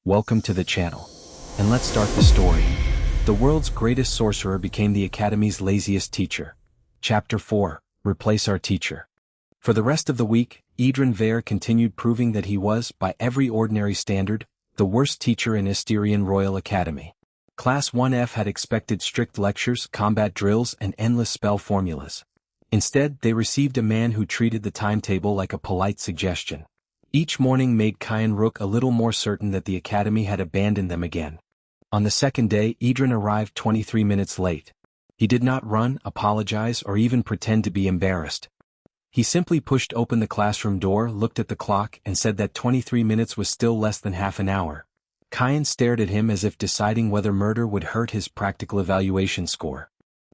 Welcome to the channel. And let's start the story. The world's greatest sorcerer became the Academy's laziest teacher. Chapter 4, Replace Our Teacher. For the rest of the week, Edran Veyr continued proving that he was, by every ordinary standard, the worst teacher in Asterion Royal Academy. Class 1F had expected strict lectures, combat drills, and endless spell formulas. Instead, they received a man who treated the timetable like a polite suggestion. Each morning made Kyan Rook a little more certain that the Academy had abandoned them again. On the second day, Edran arrived 23 minutes late. He did not run, apologize, or even pretend to be embarrassed. He simply pushed open the classroom door, looked at the clock, and said that 23 minutes was still less than half an hour. Kyan stared at him as if deciding whether murder would hurt his practical evaluation score.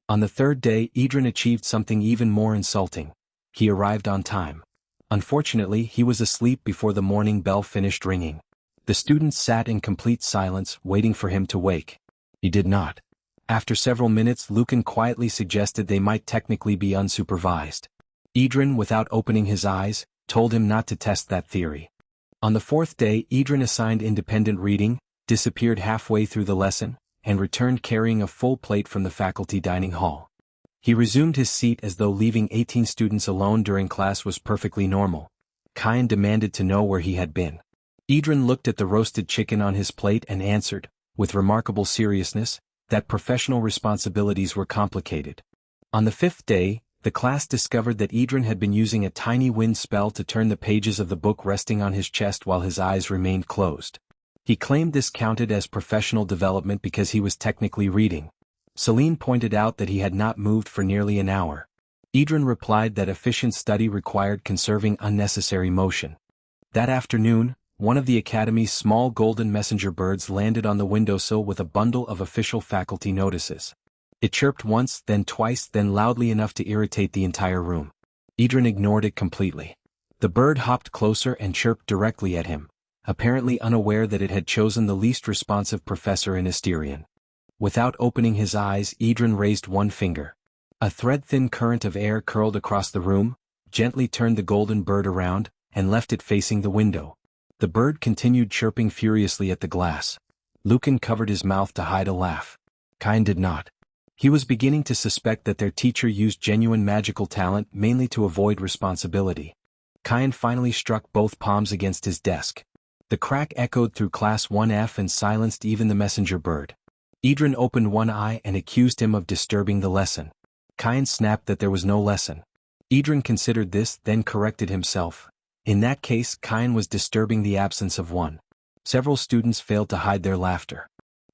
On the third day, Edran achieved something even more insulting. He arrived on time. Unfortunately, he was asleep before the morning bell finished ringing. The students sat in complete silence, waiting for him to wake. He did not. After several minutes, Euan quietly suggested they might technically be unsupervised. Edran, without opening his eyes, told him not to test that theory. On the fourth day, Edran assigned independent reading, disappeared halfway through the lesson, and returned carrying a full plate from the faculty dining hall. He resumed his seat as though leaving 18 students alone during class was perfectly normal. Kyan demanded to know where he had been. Edran looked at the roasted chicken on his plate and answered, with remarkable seriousness, that professional responsibilities were complicated. On the fifth day, the class discovered that Edran had been using a tiny wind spell to turn the pages of the book resting on his chest while his eyes remained closed. He claimed this counted as professional development because he was technically reading. Celine pointed out that he had not moved for nearly an hour. Edran replied that efficient study required conserving unnecessary motion. That afternoon, one of the Academy's small golden messenger birds landed on the windowsill with a bundle of official faculty notices. It chirped once, then twice, then loudly enough to irritate the entire room. Edran ignored it completely. The bird hopped closer and chirped directly at him, apparently unaware that it had chosen the least responsive professor in Asterion. Without opening his eyes, Edran raised one finger. A thread-thin current of air curled across the room, gently turned the golden bird around, and left it facing the window. The bird continued chirping furiously at the glass. Euan covered his mouth to hide a laugh. Kyan did not. He was beginning to suspect that their teacher used genuine magical talent mainly to avoid responsibility. Kyan finally struck both palms against his desk. The crack echoed through Class 1F and silenced even the messenger bird. Edran opened one eye and accused him of disturbing the lesson. Kyan snapped that there was no lesson. Edran considered this, then corrected himself. In that case, Kyan was disturbing the absence of one. Several students failed to hide their laughter.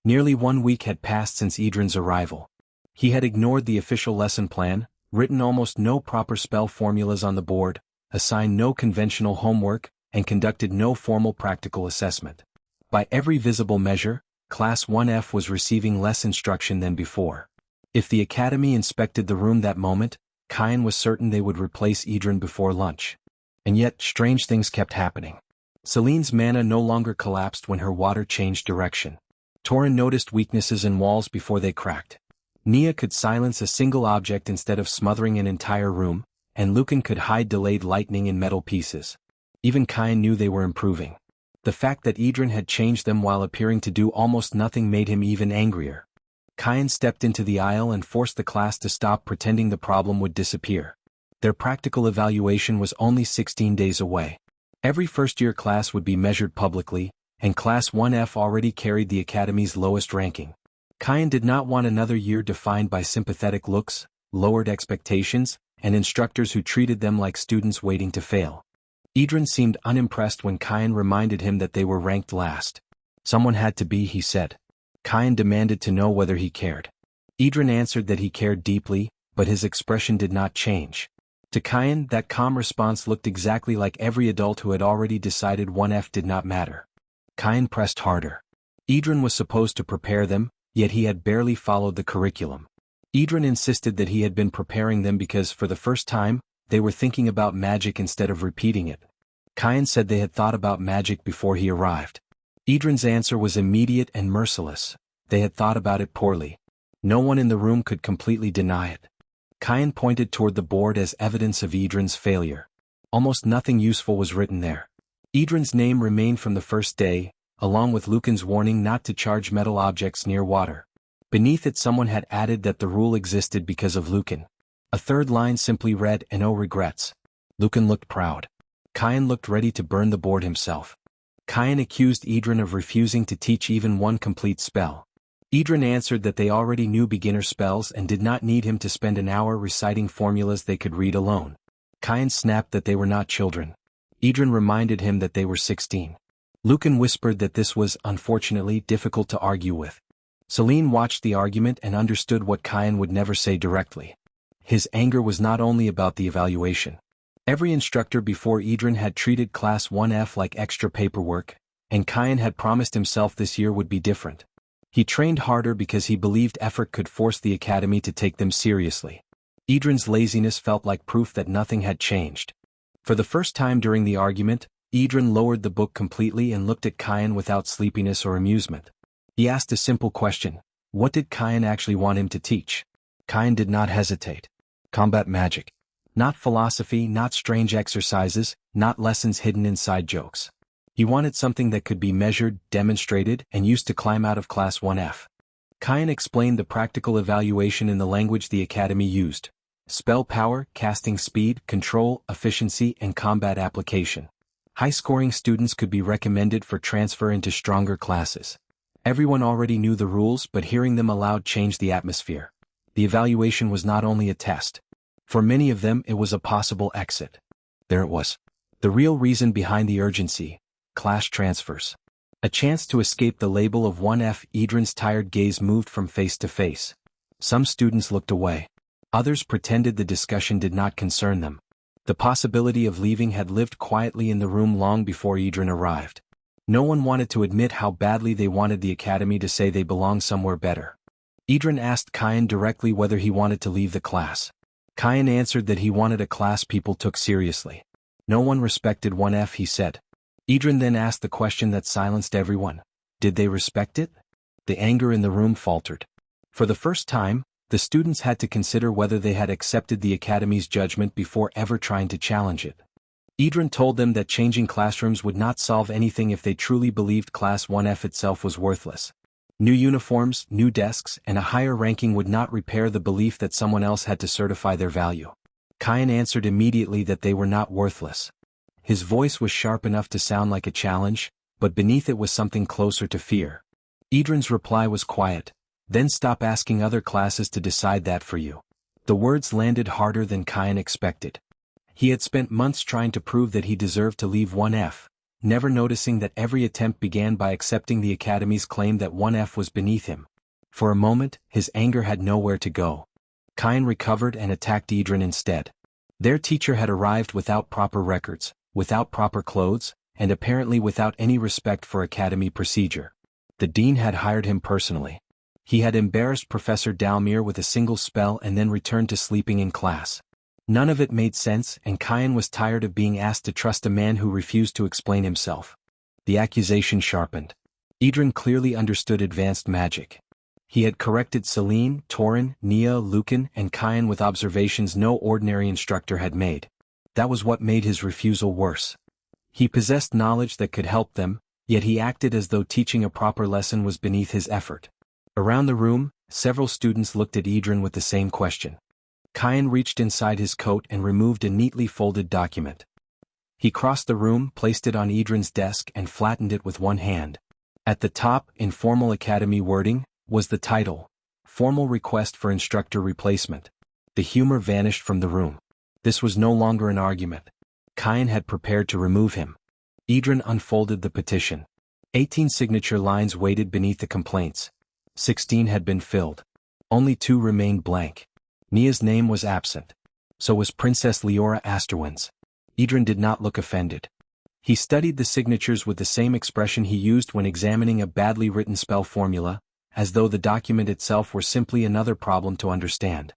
Nearly 1 week had passed since Edran's arrival. He had ignored the official lesson plan, written almost no proper spell formulas on the board, assigned no conventional homework, and conducted no formal practical assessment. By every visible measure, Class 1F was receiving less instruction than before. If the Academy inspected the room that moment, Kyan was certain they would replace Edran before lunch. And yet, strange things kept happening. Celine's mana no longer collapsed when her water changed direction. Torin noticed weaknesses in walls before they cracked. Nia could silence a single object instead of smothering an entire room, and Euan could hide delayed lightning in metal pieces. Even Kyan knew they were improving. The fact that Edran had changed them while appearing to do almost nothing made him even angrier. Kyan stepped into the aisle and forced the class to stop pretending the problem would disappear. Their practical evaluation was only 16 days away. Every first-year class would be measured publicly, and Class 1F already carried the Academy's lowest ranking. Kyan did not want another year defined by sympathetic looks, lowered expectations, and instructors who treated them like students waiting to fail. Edran seemed unimpressed when Kyan reminded him that they were ranked last. Someone had to be, he said. Kyan demanded to know whether he cared. Edran answered that he cared deeply, but his expression did not change. To Kyan, that calm response looked exactly like every adult who had already decided 1F did not matter. Kyan pressed harder. Edran was supposed to prepare them, yet he had barely followed the curriculum. Edran insisted that he had been preparing them because, for the first time, they were thinking about magic instead of repeating it. Kyan said they had thought about magic before he arrived. Edran's answer was immediate and merciless. They had thought about it poorly. No one in the room could completely deny it. Kyan pointed toward the board as evidence of Edran's failure. Almost nothing useful was written there. Edran's name remained from the first day, along with Lucan's warning not to charge metal objects near water. Beneath it someone had added that the rule existed because of Lucan. A third line simply read, "And no regrets." Lucan looked proud. Kian looked ready to burn the board himself. Kian accused Edran of refusing to teach even one complete spell. Edran answered that they already knew beginner spells and did not need him to spend an hour reciting formulas they could read alone. Kian snapped that they were not children. Edran reminded him that they were 16. Lucan whispered that this was, unfortunately, difficult to argue with. Celine watched the argument and understood what Kian would never say directly. His anger was not only about the evaluation. Every instructor before Edran had treated Class 1F like extra paperwork, and Kian had promised himself this year would be different. He trained harder because he believed effort could force the academy to take them seriously. Edran's laziness felt like proof that nothing had changed. For the first time during the argument, Edran lowered the book completely and looked at Kian without sleepiness or amusement. He asked a simple question: what did Kian actually want him to teach? Kian did not hesitate. Combat magic. Not philosophy, not strange exercises, not lessons hidden inside jokes. He wanted something that could be measured, demonstrated, and used to climb out of Class 1F. Kian explained the practical evaluation in the language the academy used: spell power, casting speed, control, efficiency, and combat application. High-scoring students could be recommended for transfer into stronger classes. Everyone already knew the rules, but hearing them aloud changed the atmosphere. The evaluation was not only a test. For many of them it was a possible exit. There it was. The real reason behind the urgency: class transfers. A chance to escape the label of 1F. Edran's tired gaze moved from face to face. Some students looked away. Others pretended the discussion did not concern them. The possibility of leaving had lived quietly in the room long before Edran arrived. No one wanted to admit how badly they wanted the academy to say they belonged somewhere better. Edran asked Kian directly whether he wanted to leave the class. Kian answered that he wanted a class people took seriously. No one respected 1F, he said. Edran then asked the question that silenced everyone: did they respect it? The anger in the room faltered. For the first time, the students had to consider whether they had accepted the academy's judgment before ever trying to challenge it. Edran told them that changing classrooms would not solve anything if they truly believed Class 1F itself was worthless. New uniforms, new desks, and a higher ranking would not repair the belief that someone else had to certify their value. Kian answered immediately that they were not worthless. His voice was sharp enough to sound like a challenge, but beneath it was something closer to fear. Edran's reply was quiet: then stop asking other classes to decide that for you. The words landed harder than Kian expected. He had spent months trying to prove that he deserved to leave 1F, never noticing that every attempt began by accepting the academy's claim that 1F was beneath him. For a moment, his anger had nowhere to go. Kian recovered and attacked Edran instead. Their teacher had arrived without proper records, without proper clothes, and apparently without any respect for academy procedure. The dean had hired him personally. He had embarrassed Professor Dalmir with a single spell and then returned to sleeping in class. None of it made sense, and Kian was tired of being asked to trust a man who refused to explain himself. The accusation sharpened. Edran clearly understood advanced magic. He had corrected Celine, Torin, Nia, Lucan, and Kian with observations no ordinary instructor had made. That was what made his refusal worse. He possessed knowledge that could help them, yet he acted as though teaching a proper lesson was beneath his effort. Around the room, several students looked at Edran with the same question. Kian reached inside his coat and removed a neatly folded document. He crossed the room, placed it on Edran's desk, and flattened it with one hand. At the top, in formal academy wording, was the title: Formal Request for Instructor Replacement. The humor vanished from the room. This was no longer an argument. Kian had prepared to remove him. Edran unfolded the petition. 18 signature lines waited beneath the complaints. 16 had been filled. Only 2 remained blank. Nia's name was absent. So was Princess Leora Asterwin's. Edran did not look offended. He studied the signatures with the same expression he used when examining a badly written spell formula, as though the document itself were simply another problem to understand.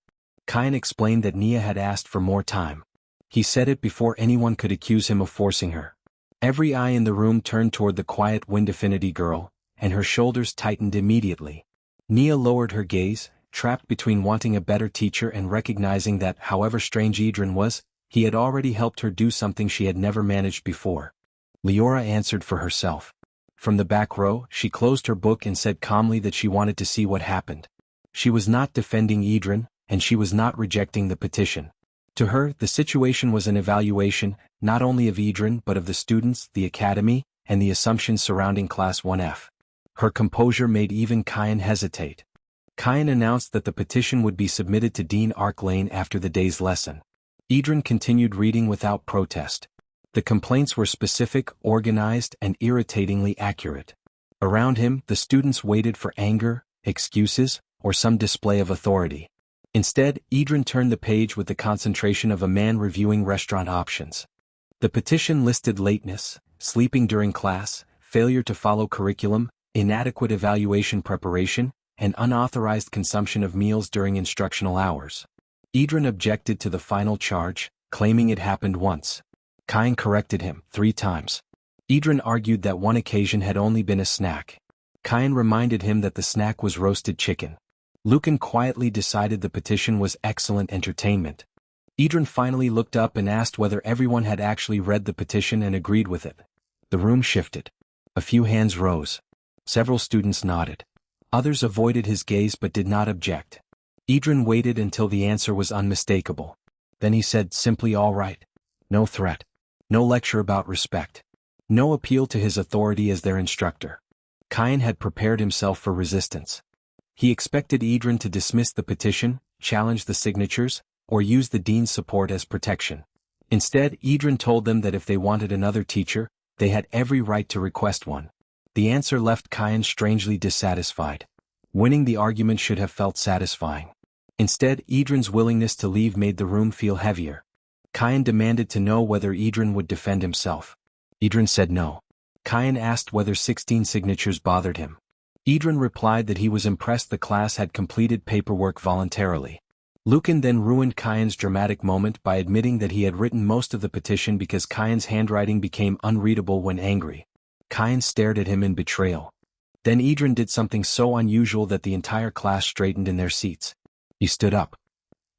Kian explained that Nia had asked for more time. He said it before anyone could accuse him of forcing her. Every eye in the room turned toward the quiet wind affinity girl, and her shoulders tightened immediately. Nia lowered her gaze, trapped between wanting a better teacher and recognizing that, however strange Edran was, he had already helped her do something she had never managed before. Leora answered for herself. From the back row, she closed her book and said calmly that she wanted to see what happened. She was not defending Edran, and she was not rejecting the petition. To her, the situation was an evaluation, not only of Edran but of the students, the academy, and the assumptions surrounding Class 1F. Her composure made even Kyan hesitate. Kyan announced that the petition would be submitted to Dean Arklane after the day's lesson. Edran continued reading without protest. The complaints were specific, organized, and irritatingly accurate. Around him, the students waited for anger, excuses, or some display of authority. Instead, Edran turned the page with the concentration of a man reviewing restaurant options. The petition listed lateness, sleeping during class, failure to follow curriculum, inadequate evaluation preparation, and unauthorized consumption of meals during instructional hours. Edran objected to the final charge, claiming it happened once. Kyan corrected him 3 times. Edran argued that one occasion had only been a snack. Kyan reminded him that the snack was roasted chicken. Lucan quietly decided the petition was excellent entertainment. Edran finally looked up and asked whether everyone had actually read the petition and agreed with it. The room shifted. A few hands rose. Several students nodded. Others avoided his gaze but did not object. Edran waited until the answer was unmistakable. Then he said simply, "All right." No threat. No lecture about respect. No appeal to his authority as their instructor. Kyan had prepared himself for resistance. He expected Edran to dismiss the petition, challenge the signatures, or use the dean's support as protection. Instead, Edran told them that if they wanted another teacher, they had every right to request one. The answer left Kyan strangely dissatisfied. Winning the argument should have felt satisfying. Instead, Edran's willingness to leave made the room feel heavier. Kyan demanded to know whether Edran would defend himself. Edran said no. Kyan asked whether 16 signatures bothered him. Edran replied that he was impressed the class had completed paperwork voluntarily. Lucan then ruined Kyan's dramatic moment by admitting that he had written most of the petition because Kyan's handwriting became unreadable when angry. Kyan stared at him in betrayal. Then Edran did something so unusual that the entire class straightened in their seats. He stood up.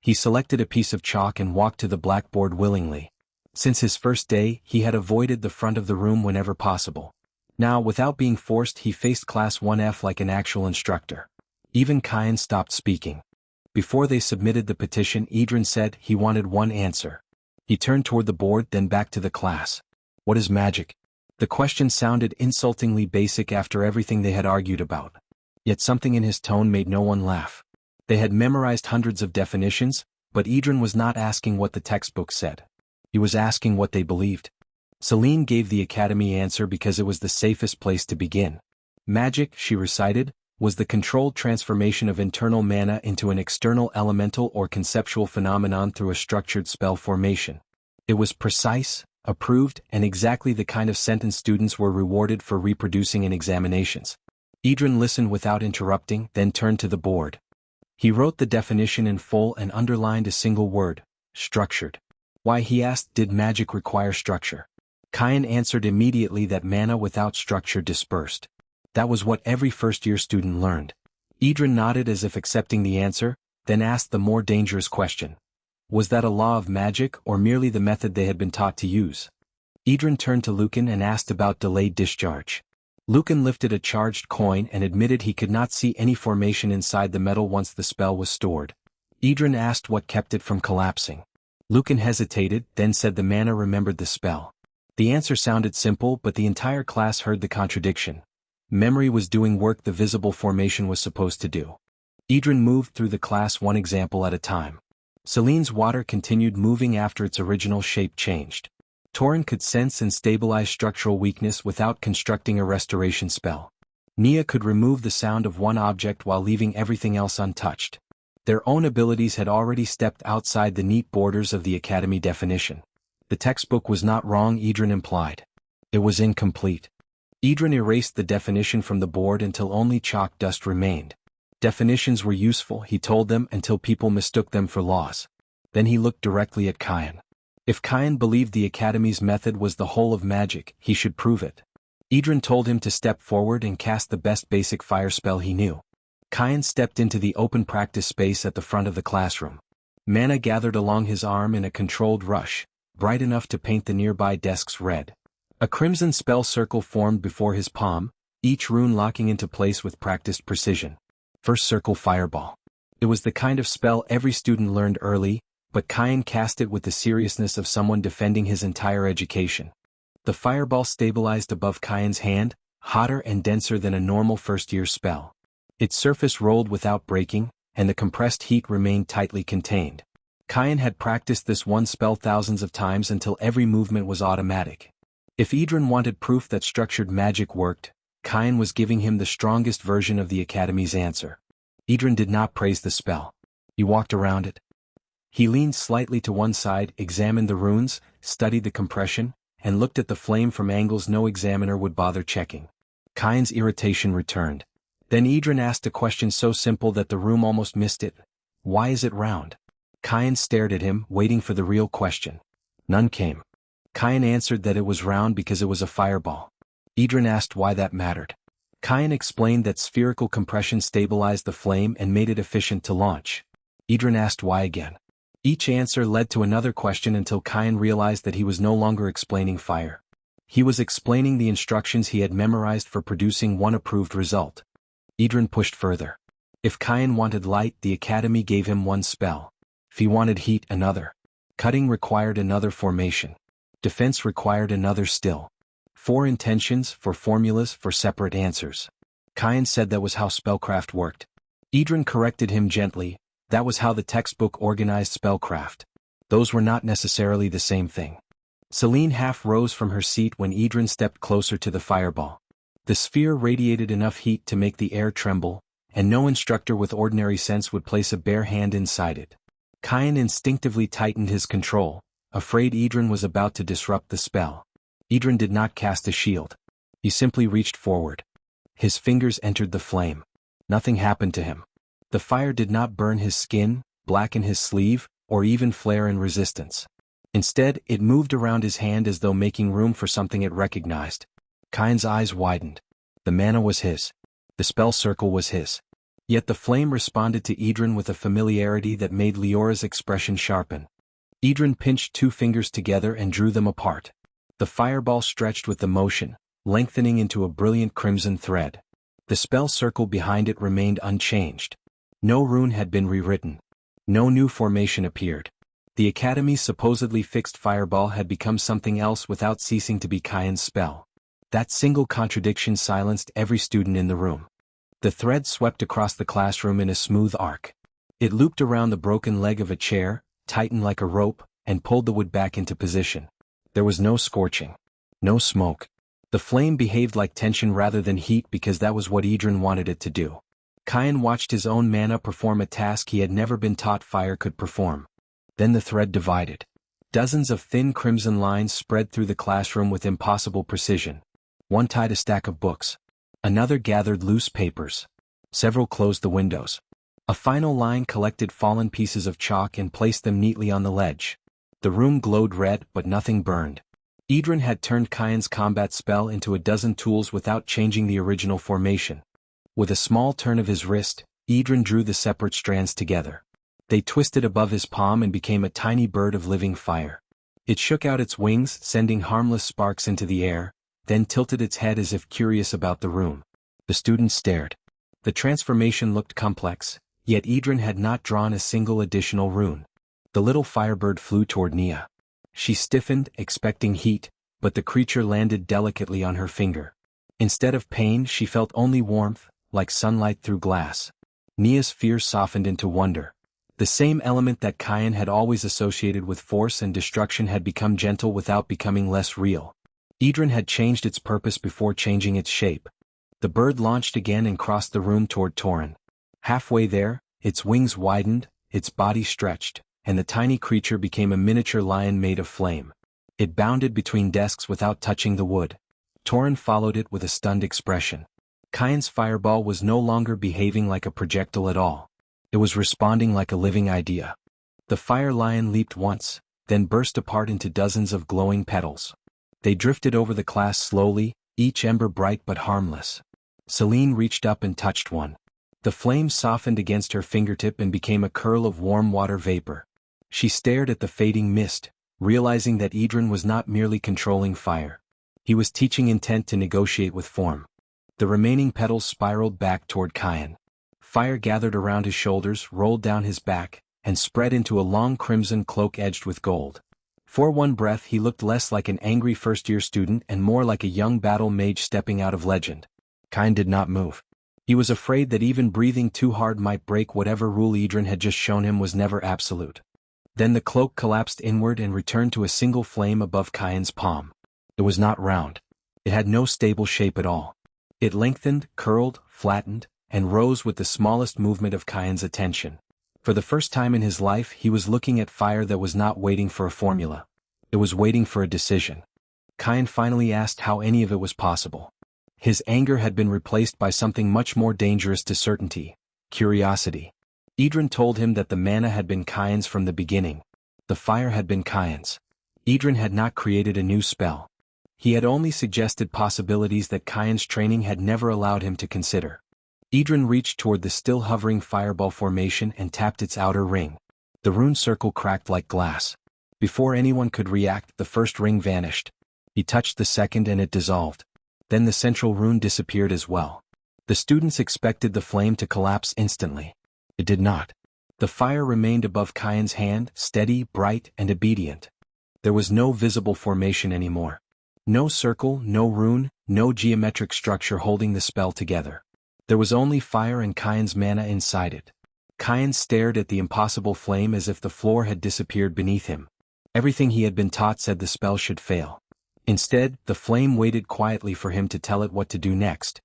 He selected a piece of chalk and walked to the blackboard willingly. Since his first day, he had avoided the front of the room whenever possible. Now, without being forced, he faced Class 1F like an actual instructor. Even Kyan stopped speaking. Before they submitted the petition, Edran said he wanted one answer. He turned toward the board, then back to the class. "What is magic?" The question sounded insultingly basic after everything they had argued about. Yet something in his tone made no one laugh. They had memorized hundreds of definitions, but Edran was not asking what the textbook said. He was asking what they believed. Celine gave the academy answer because it was the safest place to begin. Magic, she recited, was the controlled transformation of internal mana into an external elemental or conceptual phenomenon through a structured spell formation. It was precise, approved, and exactly the kind of sentence students were rewarded for reproducing in examinations. Edran listened without interrupting, then turned to the board. He wrote the definition in full and underlined a single word: structured. Why, he asked, did magic require structure? Kyan answered immediately that mana without structure dispersed. That was what every first-year student learned. Edran nodded as if accepting the answer, then asked the more dangerous question. Was that a law of magic or merely the method they had been taught to use? Edran turned to Lucan and asked about delayed discharge. Lucan lifted a charged coin and admitted he could not see any formation inside the metal once the spell was stored. Edran asked what kept it from collapsing. Lucan hesitated, then said the mana remembered the spell. The answer sounded simple, but the entire class heard the contradiction. Memory was doing work the visible formation was supposed to do. Edran moved through the class one example at a time. Celine's water continued moving after its original shape changed. Torin could sense and stabilize structural weakness without constructing a restoration spell. Nia could remove the sound of one object while leaving everything else untouched. Their own abilities had already stepped outside the neat borders of the academy definition. The textbook was not wrong, Edran implied. It was incomplete. Edran erased the definition from the board until only chalk dust remained. Definitions were useful, he told them, until people mistook them for laws. Then he looked directly at Kyan. If Kyan believed the Academy's method was the whole of magic, he should prove it. Edran told him to step forward and cast the best basic fire spell he knew. Kyan stepped into the open practice space at the front of the classroom. Mana gathered along his arm in a controlled rush, bright enough to paint the nearby desks red. A crimson spell circle formed before his palm, each rune locking into place with practiced precision. First circle fireball. It was the kind of spell every student learned early, but Kyan cast it with the seriousness of someone defending his entire education. The fireball stabilized above Kyan's hand, hotter and denser than a normal first-year spell. Its surface rolled without breaking, and the compressed heat remained tightly contained. Kyan had practiced this one spell thousands of times until every movement was automatic. If Edran wanted proof that structured magic worked, Kyan was giving him the strongest version of the Academy's answer. Edran did not praise the spell. He walked around it. He leaned slightly to one side, examined the runes, studied the compression, and looked at the flame from angles no examiner would bother checking. Kyan's irritation returned. Then Edran asked a question so simple that the room almost missed it. Why is it round? Kyan stared at him, waiting for the real question. None came. Kyan answered that it was round because it was a fireball. Edran asked why that mattered. Kyan explained that spherical compression stabilized the flame and made it efficient to launch. Edran asked why again. Each answer led to another question until Kyan realized that he was no longer explaining fire. He was explaining the instructions he had memorized for producing one approved result. Edran pushed further. If Kyan wanted light, the Academy gave him one spell. If he wanted heat, another. Cutting required another formation. Defense required another still. 4 intentions, 4 formulas, for separate answers. Kyan said that was how spellcraft worked. Edran corrected him gently. That was how the textbook organized spellcraft. Those were not necessarily the same thing. Celine half rose from her seat when Edran stepped closer to the fireball. The sphere radiated enough heat to make the air tremble, and no instructor with ordinary sense would place a bare hand inside it. Kyan instinctively tightened his control, afraid Edran was about to disrupt the spell. Edran did not cast a shield. He simply reached forward. His fingers entered the flame. Nothing happened to him. The fire did not burn his skin, blacken his sleeve, or even flare in resistance. Instead, it moved around his hand as though making room for something it recognized. Kyan's eyes widened. The mana was his. The spell circle was his. Yet the flame responded to Edran with a familiarity that made Leora's expression sharpen. Edran pinched 2 fingers together and drew them apart. The fireball stretched with the motion, lengthening into a brilliant crimson thread. The spell circle behind it remained unchanged. No rune had been rewritten. No new formation appeared. The Academy's supposedly fixed fireball had become something else without ceasing to be Kyan's spell. That single contradiction silenced every student in the room. The thread swept across the classroom in a smooth arc. It looped around the broken leg of a chair, tightened like a rope, and pulled the wood back into position. There was no scorching. No smoke. The flame behaved like tension rather than heat because that was what Edran wanted it to do. Kyan watched his own mana perform a task he had never been taught fire could perform. Then the thread divided. Dozens of thin crimson lines spread through the classroom with impossible precision. One tied a stack of books. Another gathered loose papers. Several closed the windows. A final line collected fallen pieces of chalk and placed them neatly on the ledge. The room glowed red, but nothing burned. Edran had turned Kyan's combat spell into a dozen tools without changing the original formation. With a small turn of his wrist, Edran drew the separate strands together. They twisted above his palm and became a tiny bird of living fire. It shook out its wings, sending harmless sparks into the air, then tilted its head as if curious about the room. The students stared. The transformation looked complex, yet Edran had not drawn a single additional rune. The little firebird flew toward Nia. She stiffened, expecting heat, but the creature landed delicately on her finger. Instead of pain, she felt only warmth, like sunlight through glass. Nia's fear softened into wonder. The same element that Kyan had always associated with force and destruction had become gentle without becoming less real. Edran had changed its purpose before changing its shape. The bird launched again and crossed the room toward Torin. Halfway there, its wings widened, its body stretched, and the tiny creature became a miniature lion made of flame. It bounded between desks without touching the wood. Torin followed it with a stunned expression. Kyan's fireball was no longer behaving like a projectile at all. It was responding like a living idea. The fire lion leaped once, then burst apart into dozens of glowing petals. They drifted over the class slowly, each ember bright but harmless. Celine reached up and touched one. The flame softened against her fingertip and became a curl of warm water vapor. She stared at the fading mist, realizing that Edran was not merely controlling fire. He was teaching intent to negotiate with form. The remaining petals spiraled back toward Euan. Fire gathered around his shoulders, rolled down his back, and spread into a long crimson cloak edged with gold. For one breath he looked less like an angry first-year student and more like a young battle mage stepping out of legend. Euan did not move. He was afraid that even breathing too hard might break whatever rule Edran had just shown him was never absolute. Then the cloak collapsed inward and returned to a single flame above Euan's palm. It was not round. It had no stable shape at all. It lengthened, curled, flattened, and rose with the smallest movement of Euan's attention. For the first time in his life he was looking at fire that was not waiting for a formula. It was waiting for a decision. Euan finally asked how any of it was possible. His anger had been replaced by something much more dangerous to certainty: curiosity. Edran told him that the mana had been Euan's from the beginning. The fire had been Euan's. Edran had not created a new spell. He had only suggested possibilities that Euan's training had never allowed him to consider. Edran reached toward the still hovering fireball formation and tapped its outer ring. The rune circle cracked like glass. Before anyone could react, the first ring vanished. He touched the second and it dissolved. Then the central rune disappeared as well. The students expected the flame to collapse instantly. It did not. The fire remained above Euan's hand, steady, bright, and obedient. There was no visible formation anymore. No circle, no rune, no geometric structure holding the spell together. There was only fire and Euan's mana inside it. Euan stared at the impossible flame as if the floor had disappeared beneath him. Everything he had been taught said the spell should fail. Instead, the flame waited quietly for him to tell it what to do next.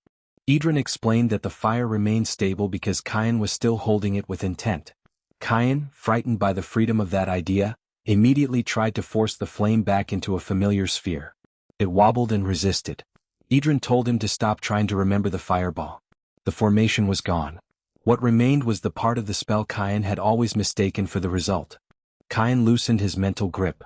Edran explained that the fire remained stable because Euan was still holding it with intent. Euan, frightened by the freedom of that idea, immediately tried to force the flame back into a familiar sphere. It wobbled and resisted. Edran told him to stop trying to remember the fireball. The formation was gone. What remained was the part of the spell Euan had always mistaken for the result. Euan loosened his mental grip.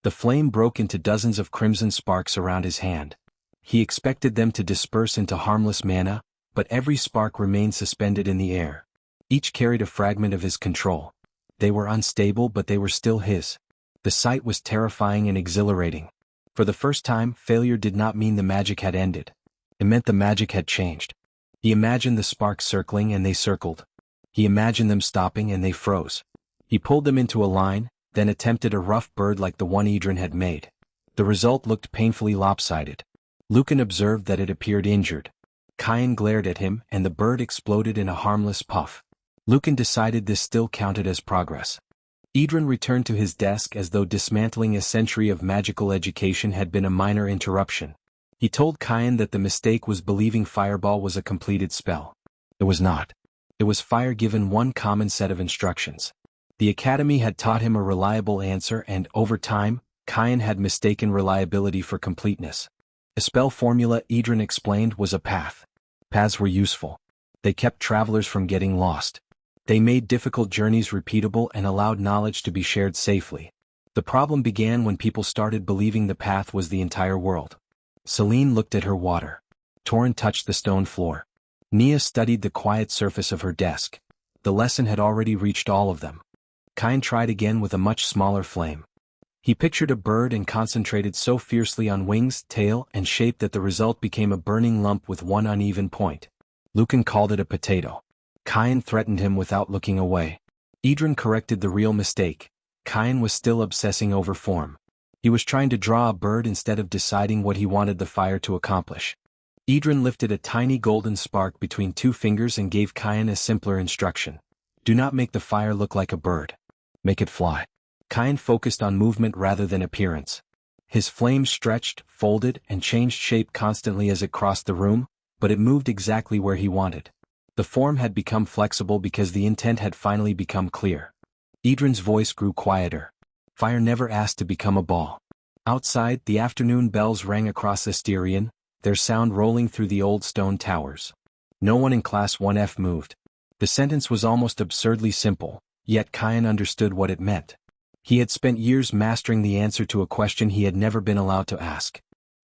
The flame broke into dozens of crimson sparks around his hand. He expected them to disperse into harmless mana, but every spark remained suspended in the air. Each carried a fragment of his control. They were unstable, but they were still his. The sight was terrifying and exhilarating. For the first time, failure did not mean the magic had ended. It meant the magic had changed. He imagined the sparks circling and they circled. He imagined them stopping and they froze. He pulled them into a line, then attempted a rough bird like the one Edran had made. The result looked painfully lopsided. Lucan observed that it appeared injured. Euan glared at him and the bird exploded in a harmless puff. Lucan decided this still counted as progress. Edran returned to his desk as though dismantling a century of magical education had been a minor interruption. He told Euan that the mistake was believing Fireball was a completed spell. It was not. It was fire given one common set of instructions. The Academy had taught him a reliable answer and, over time, Euan had mistaken reliability for completeness. A spell formula, Edran explained, was a path. Paths were useful. They kept travelers from getting lost. They made difficult journeys repeatable and allowed knowledge to be shared safely. The problem began when people started believing the path was the entire world. Celine looked at her water. Torrin touched the stone floor. Nia studied the quiet surface of her desk. The lesson had already reached all of them. Euan tried again with a much smaller flame. He pictured a bird and concentrated so fiercely on wings, tail, and shape that the result became a burning lump with one uneven point. Lucan called it a potato. Euan threatened him without looking away. Edran corrected the real mistake. Euan was still obsessing over form. He was trying to draw a bird instead of deciding what he wanted the fire to accomplish. Edran lifted a tiny golden spark between two fingers and gave Euan a simpler instruction. Do not make the fire look like a bird. Make it fly. Euan focused on movement rather than appearance. His flame stretched, folded, and changed shape constantly as it crossed the room, but it moved exactly where he wanted. The form had become flexible because the intent had finally become clear. Edran's voice grew quieter. Fire never asked to become a ball. Outside, the afternoon bells rang across Asterion, their sound rolling through the old stone towers. No one in Class 1F moved. The sentence was almost absurdly simple, yet Euan understood what it meant. He had spent years mastering the answer to a question he had never been allowed to ask.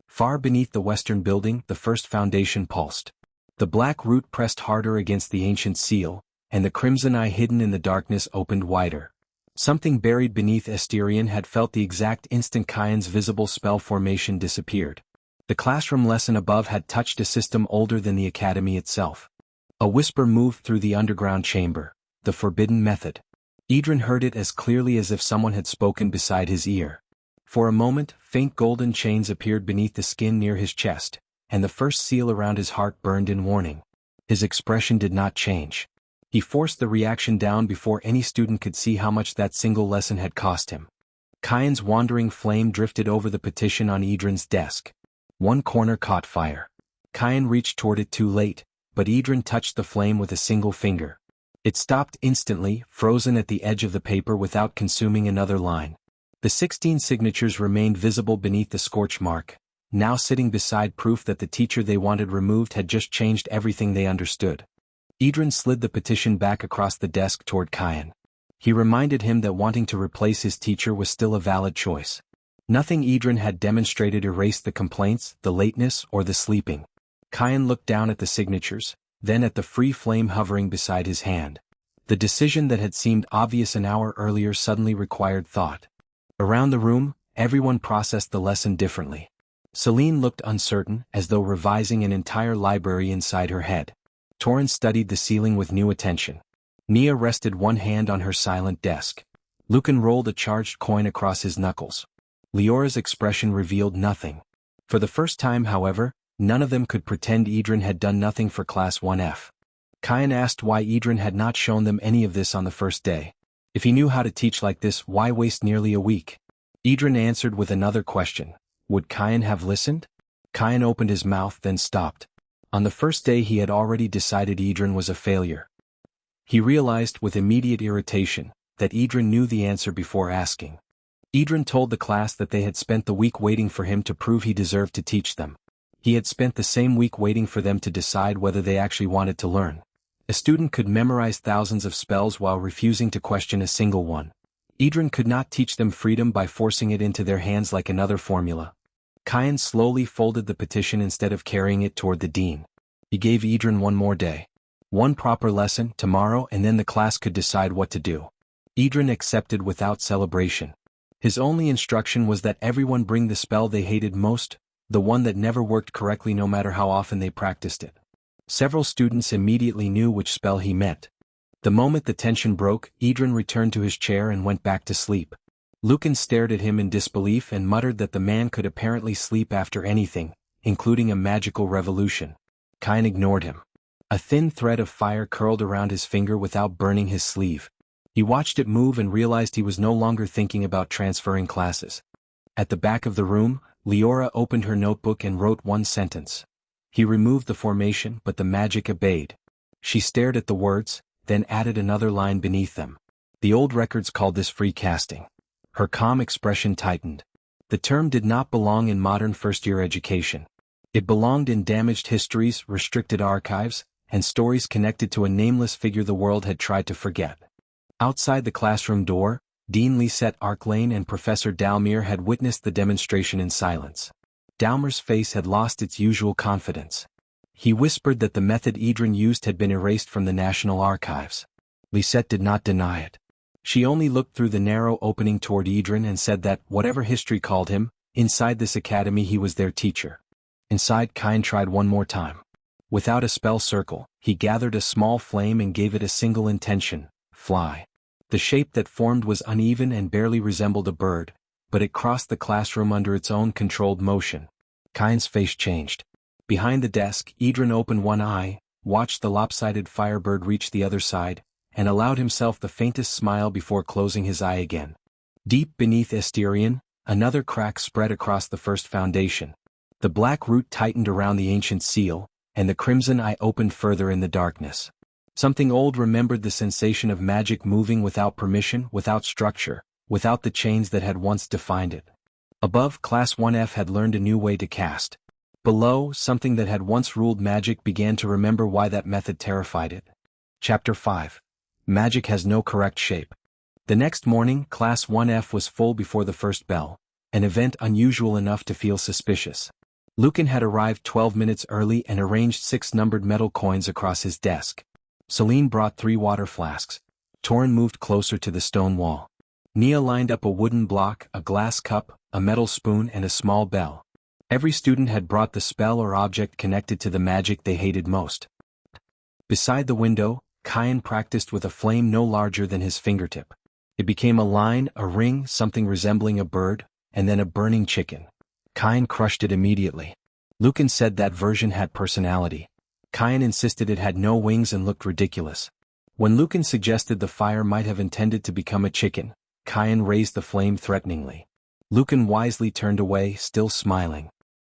Far beneath the western building, the first foundation pulsed. The black root pressed harder against the ancient seal, and the crimson eye hidden in the darkness opened wider. Something buried beneath Asterion had felt the exact instant Euan's visible spell formation disappeared. The classroom lesson above had touched a system older than the academy itself. A whisper moved through the underground chamber, the forbidden method. Edran heard it as clearly as if someone had spoken beside his ear. For a moment, faint golden chains appeared beneath the skin near his chest, and the first seal around his heart burned in warning. His expression did not change. He forced the reaction down before any student could see how much that single lesson had cost him. Kyan's wandering flame drifted over the petition on Edran's desk. One corner caught fire. Kyan reached toward it too late, but Edran touched the flame with a single finger. It stopped instantly, frozen at the edge of the paper without consuming another line. The 16 signatures remained visible beneath the scorch mark, now sitting beside proof that the teacher they wanted removed had just changed everything they understood. Edran slid the petition back across the desk toward Kyan. He reminded him that wanting to replace his teacher was still a valid choice. Nothing Edran had demonstrated erased the complaints, the lateness, or the sleeping. Kyan looked down at the signatures, then at the free flame hovering beside his hand. The decision that had seemed obvious an hour earlier suddenly required thought. Around the room, everyone processed the lesson differently. Celine looked uncertain, as though revising an entire library inside her head. Torrance studied the ceiling with new attention. Nia rested one hand on her silent desk. Lucan rolled a charged coin across his knuckles. Leora's expression revealed nothing. For the first time, however, none of them could pretend Edran had done nothing for Class 1F. Kyan asked why Edran had not shown them any of this on the first day. If he knew how to teach like this, why waste nearly a week? Edran answered with another question. Would Kyan have listened? Kyan opened his mouth, then stopped. On the first day he had already decided Edran was a failure. He realized with immediate irritation that Edran knew the answer before asking. Edran told the class that they had spent the week waiting for him to prove he deserved to teach them. He had spent the same week waiting for them to decide whether they actually wanted to learn. A student could memorize thousands of spells while refusing to question a single one. Edran could not teach them freedom by forcing it into their hands like another formula. Kyan slowly folded the petition instead of carrying it toward the dean. He gave Edran one more day. One proper lesson, tomorrow, and then the class could decide what to do. Edran accepted without celebration. His only instruction was that everyone bring the spell they hated most, the one that never worked correctly no matter how often they practiced it. Several students immediately knew which spell he meant. The moment the tension broke, Edran returned to his chair and went back to sleep. Lucan stared at him in disbelief and muttered that the man could apparently sleep after anything, including a magical revolution. Kyan ignored him. A thin thread of fire curled around his finger without burning his sleeve. He watched it move and realized he was no longer thinking about transferring classes. At the back of the room, Leora opened her notebook and wrote one sentence. He removed the formation, but the magic obeyed. She stared at the words, then added another line beneath them. The old records called this free casting. Her calm expression tightened. The term did not belong in modern first-year education. It belonged in damaged histories, restricted archives, and stories connected to a nameless figure the world had tried to forget. Outside the classroom door, Dean Lisette Arklane and Professor Dalmir had witnessed the demonstration in silence. Dalmir's face had lost its usual confidence. He whispered that the method Edran used had been erased from the National Archives. Lisette did not deny it. She only looked through the narrow opening toward Edran and said that, whatever history called him, inside this academy he was their teacher. Inside, Kyan tried one more time. Without a spell circle, he gathered a small flame and gave it a single intention: fly. The shape that formed was uneven and barely resembled a bird, but it crossed the classroom under its own controlled motion. Kyan's face changed. Behind the desk, Edran opened one eye, watched the lopsided firebird reach the other side, and allowed himself the faintest smile before closing his eye again. Deep beneath Asterion, another crack spread across the first foundation. The black root tightened around the ancient seal, and the crimson eye opened further in the darkness. Something old remembered the sensation of magic moving without permission, without structure, without the chains that had once defined it. Above, Class 1F had learned a new way to cast. Below, something that had once ruled magic began to remember why that method terrified it. Chapter 5. Magic has no correct shape. The next morning, Class 1F was full before the first bell, an event unusual enough to feel suspicious. Lucan had arrived 12 minutes early and arranged 6 numbered metal coins across his desk. Celine brought 3 water flasks. Torrin moved closer to the stone wall. Nia lined up a wooden block, a glass cup, a metal spoon and a small bell. Every student had brought the spell or object connected to the magic they hated most. Beside the window, Kyan practiced with a flame no larger than his fingertip. It became a line, a ring, something resembling a bird, and then a burning chicken. Kyan crushed it immediately. Lucan said that version had personality. Kyan insisted it had no wings and looked ridiculous. When Lucan suggested the fire might have intended to become a chicken, Kyan raised the flame threateningly. Lucan wisely turned away, still smiling.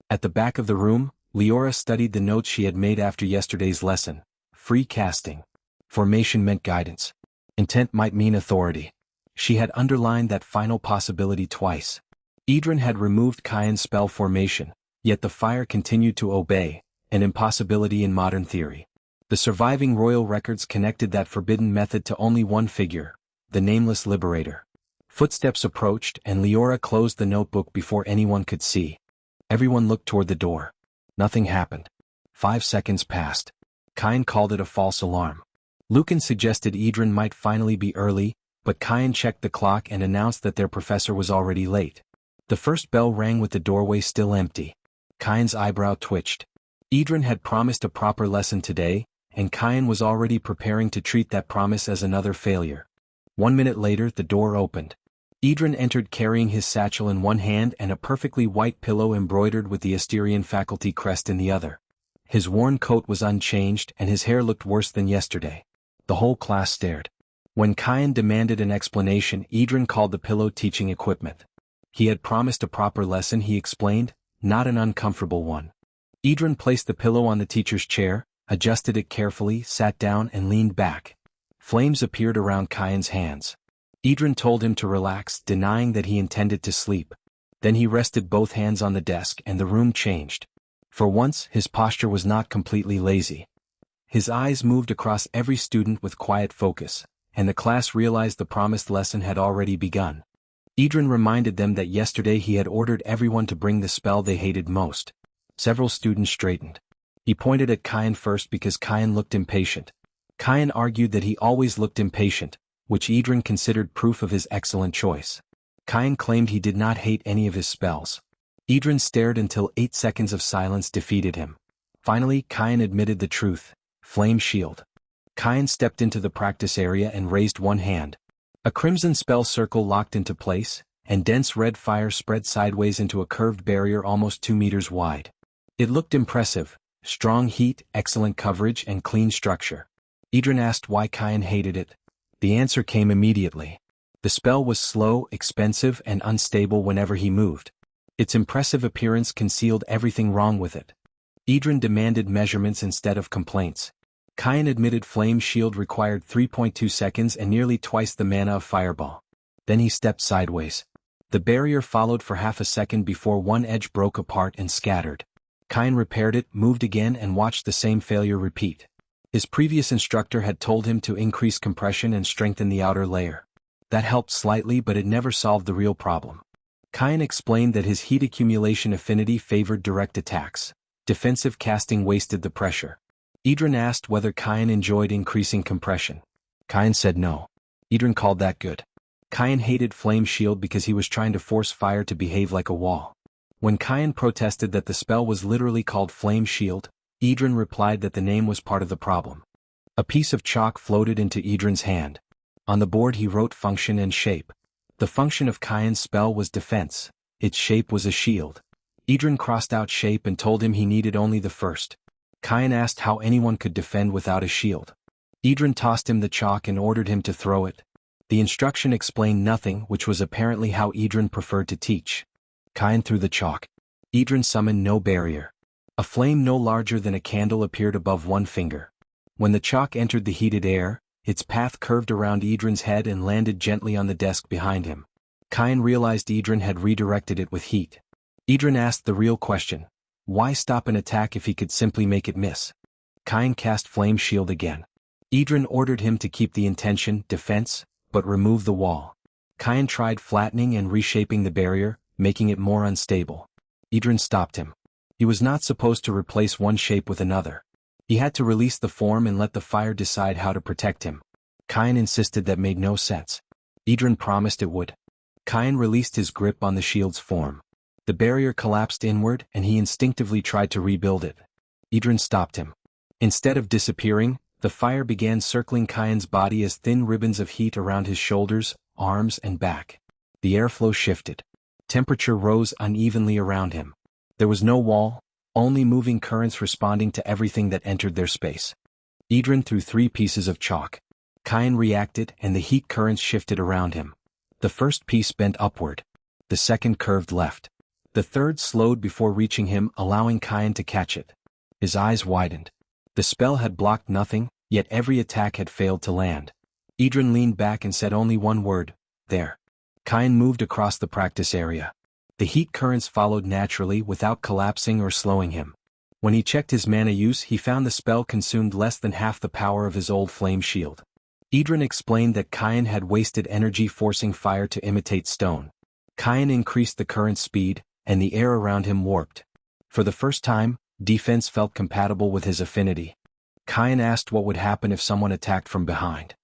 At the back of the room, Leora studied the notes she had made after yesterday's lesson. Free casting. Formation meant guidance. Intent might mean authority. She had underlined that final possibility twice. Edran had removed Kyan's spell formation, yet the fire continued to obey, an impossibility in modern theory. The surviving royal records connected that forbidden method to only one figure, the nameless liberator. Footsteps approached and Leora closed the notebook before anyone could see. Everyone looked toward the door. Nothing happened. 5 seconds passed. Kyan called it a false alarm. Lucan suggested Edran might finally be early, but Kyan checked the clock and announced that their professor was already late. The first bell rang with the doorway still empty. Kyan's eyebrow twitched. Edran had promised a proper lesson today, and Kyan was already preparing to treat that promise as another failure. 1 minute later, the door opened. Edran entered carrying his satchel in one hand and a perfectly white pillow embroidered with the Asterion faculty crest in the other. His worn coat was unchanged and his hair looked worse than yesterday. The whole class stared. When Kyan demanded an explanation, Edran called the pillow teaching equipment. He had promised a proper lesson, he explained, not an uncomfortable one. Edran placed the pillow on the teacher's chair, adjusted it carefully, sat down and leaned back. Flames appeared around Kyan's hands. Edran told him to relax, denying that he intended to sleep. Then he rested both hands on the desk and the room changed. For once, his posture was not completely lazy. His eyes moved across every student with quiet focus, and the class realized the promised lesson had already begun. Edran reminded them that yesterday he had ordered everyone to bring the spell they hated most. Several students straightened. He pointed at Kyan first because Kyan looked impatient. Kyan argued that he always looked impatient, which Edran considered proof of his excellent choice. Kyan claimed he did not hate any of his spells. Edran stared until 8 seconds of silence defeated him. Finally, Kyan admitted the truth. Flame shield. Kyan stepped into the practice area and raised one hand. A crimson spell circle locked into place, and dense red fire spread sideways into a curved barrier almost 2 meters wide. It looked impressive, strong heat, excellent coverage, and clean structure. Edran asked why Kyan hated it. The answer came immediately. The spell was slow, expensive, and unstable whenever he moved. Its impressive appearance concealed everything wrong with it. Edran demanded measurements instead of complaints. Kyan admitted Flame Shield required 3.2 seconds and nearly twice the mana of Fireball. Then he stepped sideways. The barrier followed for half a second before one edge broke apart and scattered. Kyan repaired it, moved again, and watched the same failure repeat. His previous instructor had told him to increase compression and strengthen the outer layer. That helped slightly, but it never solved the real problem. Kyan explained that his heat accumulation affinity favored direct attacks. Defensive casting wasted the pressure. Edran asked whether Kyan enjoyed increasing compression. Kyan said no. Edran called that good. Kyan hated Flame Shield because he was trying to force fire to behave like a wall. When Kyan protested that the spell was literally called Flame Shield, Edran replied that the name was part of the problem. A piece of chalk floated into Edran's hand. On the board he wrote function and shape. The function of Kyan's spell was defense. Its shape was a shield. Edran crossed out shape and told him he needed only the first. Kyan asked how anyone could defend without a shield. Edran tossed him the chalk and ordered him to throw it. The instruction explained nothing, which was apparently how Edran preferred to teach. Kyan threw the chalk. Edran summoned no barrier. A flame no larger than a candle appeared above one finger. When the chalk entered the heated air, its path curved around Edran's head and landed gently on the desk behind him. Kyan realized Edran had redirected it with heat. Edran asked the real question. Why stop an attack if he could simply make it miss? Kyan cast Flame Shield again. Edran ordered him to keep the intention, defense, but remove the wall. Kyan tried flattening and reshaping the barrier, making it more unstable. Edran stopped him. He was not supposed to replace one shape with another. He had to release the form and let the fire decide how to protect him. Kyan insisted that made no sense. Edran promised it would. Kyan released his grip on the shield's form. The The barrier collapsed inward and he instinctively tried to rebuild it. Edran stopped him. Instead of disappearing, the fire began circling Kyan's body as thin ribbons of heat around his shoulders, arms and back. The airflow shifted. Temperature rose unevenly around him. There was no wall, only moving currents responding to everything that entered their space. Edran threw 3 pieces of chalk. Kyan reacted and the heat currents shifted around him. The first piece bent upward. The second curved left. The third slowed before reaching him, allowing Kyan to catch it. His eyes widened. The spell had blocked nothing, yet every attack had failed to land. Edran leaned back and said only one word, "There." Kyan moved across the practice area. The heat currents followed naturally without collapsing or slowing him. When he checked his mana use, he found the spell consumed less than half the power of his old flame shield. Edran explained that Kyan had wasted energy forcing fire to imitate stone. Kyan increased the current speed, and the air around him warped. For the first time, defense felt compatible with his affinity. Kyan asked what would happen if someone attacked from behind.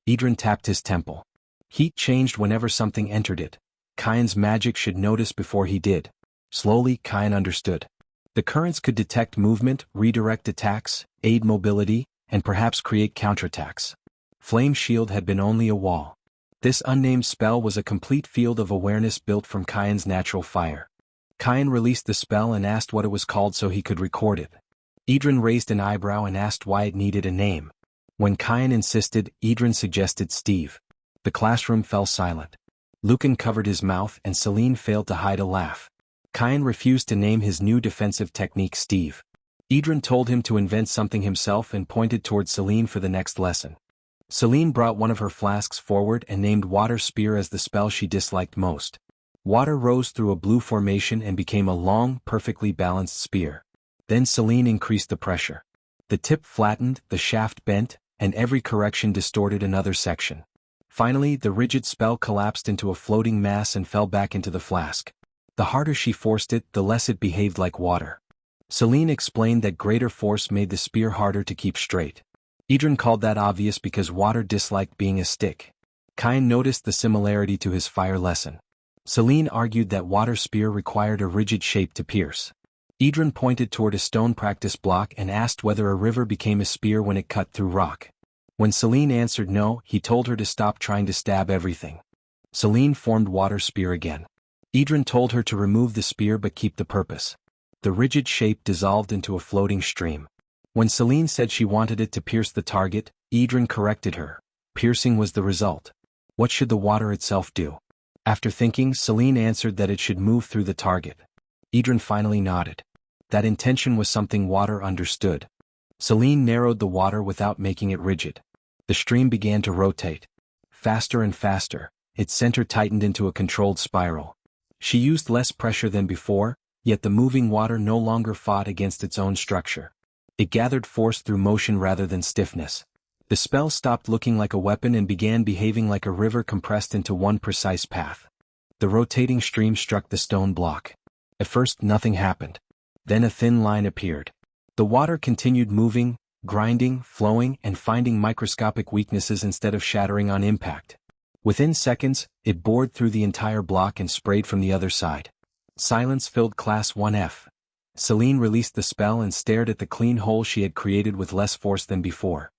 Edran tapped his temple. Heat changed whenever something entered it. Kyan's magic should notice before he did. Slowly, Kyan understood. The currents could detect movement, redirect attacks, aid mobility, and perhaps create counterattacks. Flame Shield had been only a wall. This unnamed spell was a complete field of awareness built from Kyan's natural fire. Kyan released the spell and asked what it was called so he could record it. Edran raised an eyebrow and asked why it needed a name. When Kyan insisted, Edran suggested Steve. The classroom fell silent. Lucan covered his mouth and Celine failed to hide a laugh. Kyan refused to name his new defensive technique Steve. Edran told him to invent something himself and pointed toward Celine for the next lesson. Celine brought one of her flasks forward and named Water Spear as the spell she disliked most. Water rose through a blue formation and became a long, perfectly balanced spear. Then Celine increased the pressure. The tip flattened, the shaft bent, and every correction distorted another section. Finally, the rigid spell collapsed into a floating mass and fell back into the flask. The harder she forced it, the less it behaved like water. Celine explained that greater force made the spear harder to keep straight. Edran called that obvious because water disliked being a stick. Kyan noticed the similarity to his fire lesson. Celine argued that Water Spear required a rigid shape to pierce. Edran pointed toward a stone practice block and asked whether a river became a spear when it cut through rock. When Celine answered no, he told her to stop trying to stab everything. Celine formed Water Spear again. Edran told her to remove the spear but keep the purpose. The rigid shape dissolved into a floating stream. When Celine said she wanted it to pierce the target, Edran corrected her. Piercing was the result. What should the water itself do? After thinking, Celine answered that it should move through the target. Edran finally nodded. That intention was something water understood. Celine narrowed the water without making it rigid. The stream began to rotate. Faster and faster, its center tightened into a controlled spiral. She used less pressure than before, yet the moving water no longer fought against its own structure. It gathered force through motion rather than stiffness. The spell stopped looking like a weapon and began behaving like a river compressed into one precise path. The rotating stream struck the stone block. At first nothing happened. Then a thin line appeared. The water continued moving, grinding, flowing, and finding microscopic weaknesses instead of shattering on impact. Within seconds, it bored through the entire block and sprayed from the other side. Silence filled Class 1F. Celine released the spell and stared at the clean hole she had created with less force than before.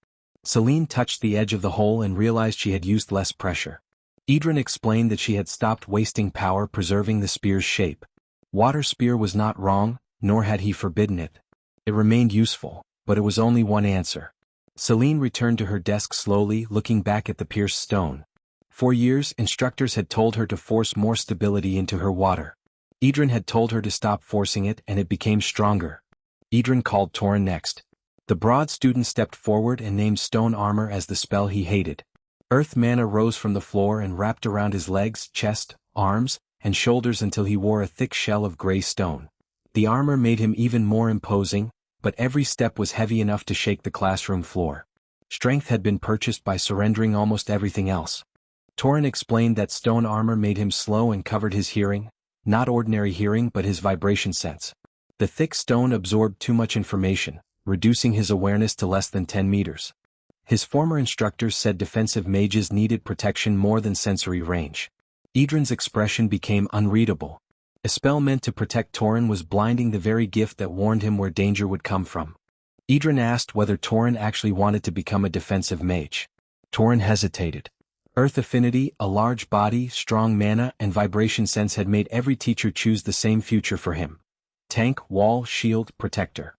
Celine touched the edge of the hole and realized she had used less pressure. Edran explained that she had stopped wasting power preserving the spear's shape. Water Spear was not wrong, nor had he forbidden it. It remained useful, but it was only one answer. Celine returned to her desk slowly, looking back at the pierced stone. For years, instructors had told her to force more stability into her water. Edran had told her to stop forcing it and it became stronger. Edran called Torin next. The broad student stepped forward and named Stone Armor as the spell he hated. Earth mana rose from the floor and wrapped around his legs, chest, arms, and shoulders until he wore a thick shell of gray stone. The armor made him even more imposing, but every step was heavy enough to shake the classroom floor. Strength had been purchased by surrendering almost everything else. Torin explained that stone armor made him slow and covered his hearing, not ordinary hearing but his vibration sense. The thick stone absorbed too much information, reducing his awareness to less than 10 meters. His former instructors said defensive mages needed protection more than sensory range. Edran's expression became unreadable. A spell meant to protect Torin was blinding, the very gift that warned him where danger would come from. Edran asked whether Torin actually wanted to become a defensive mage. Torin hesitated. Earth affinity, a large body, strong mana, and vibration sense had made every teacher choose the same future for him. Tank, wall, shield, protector.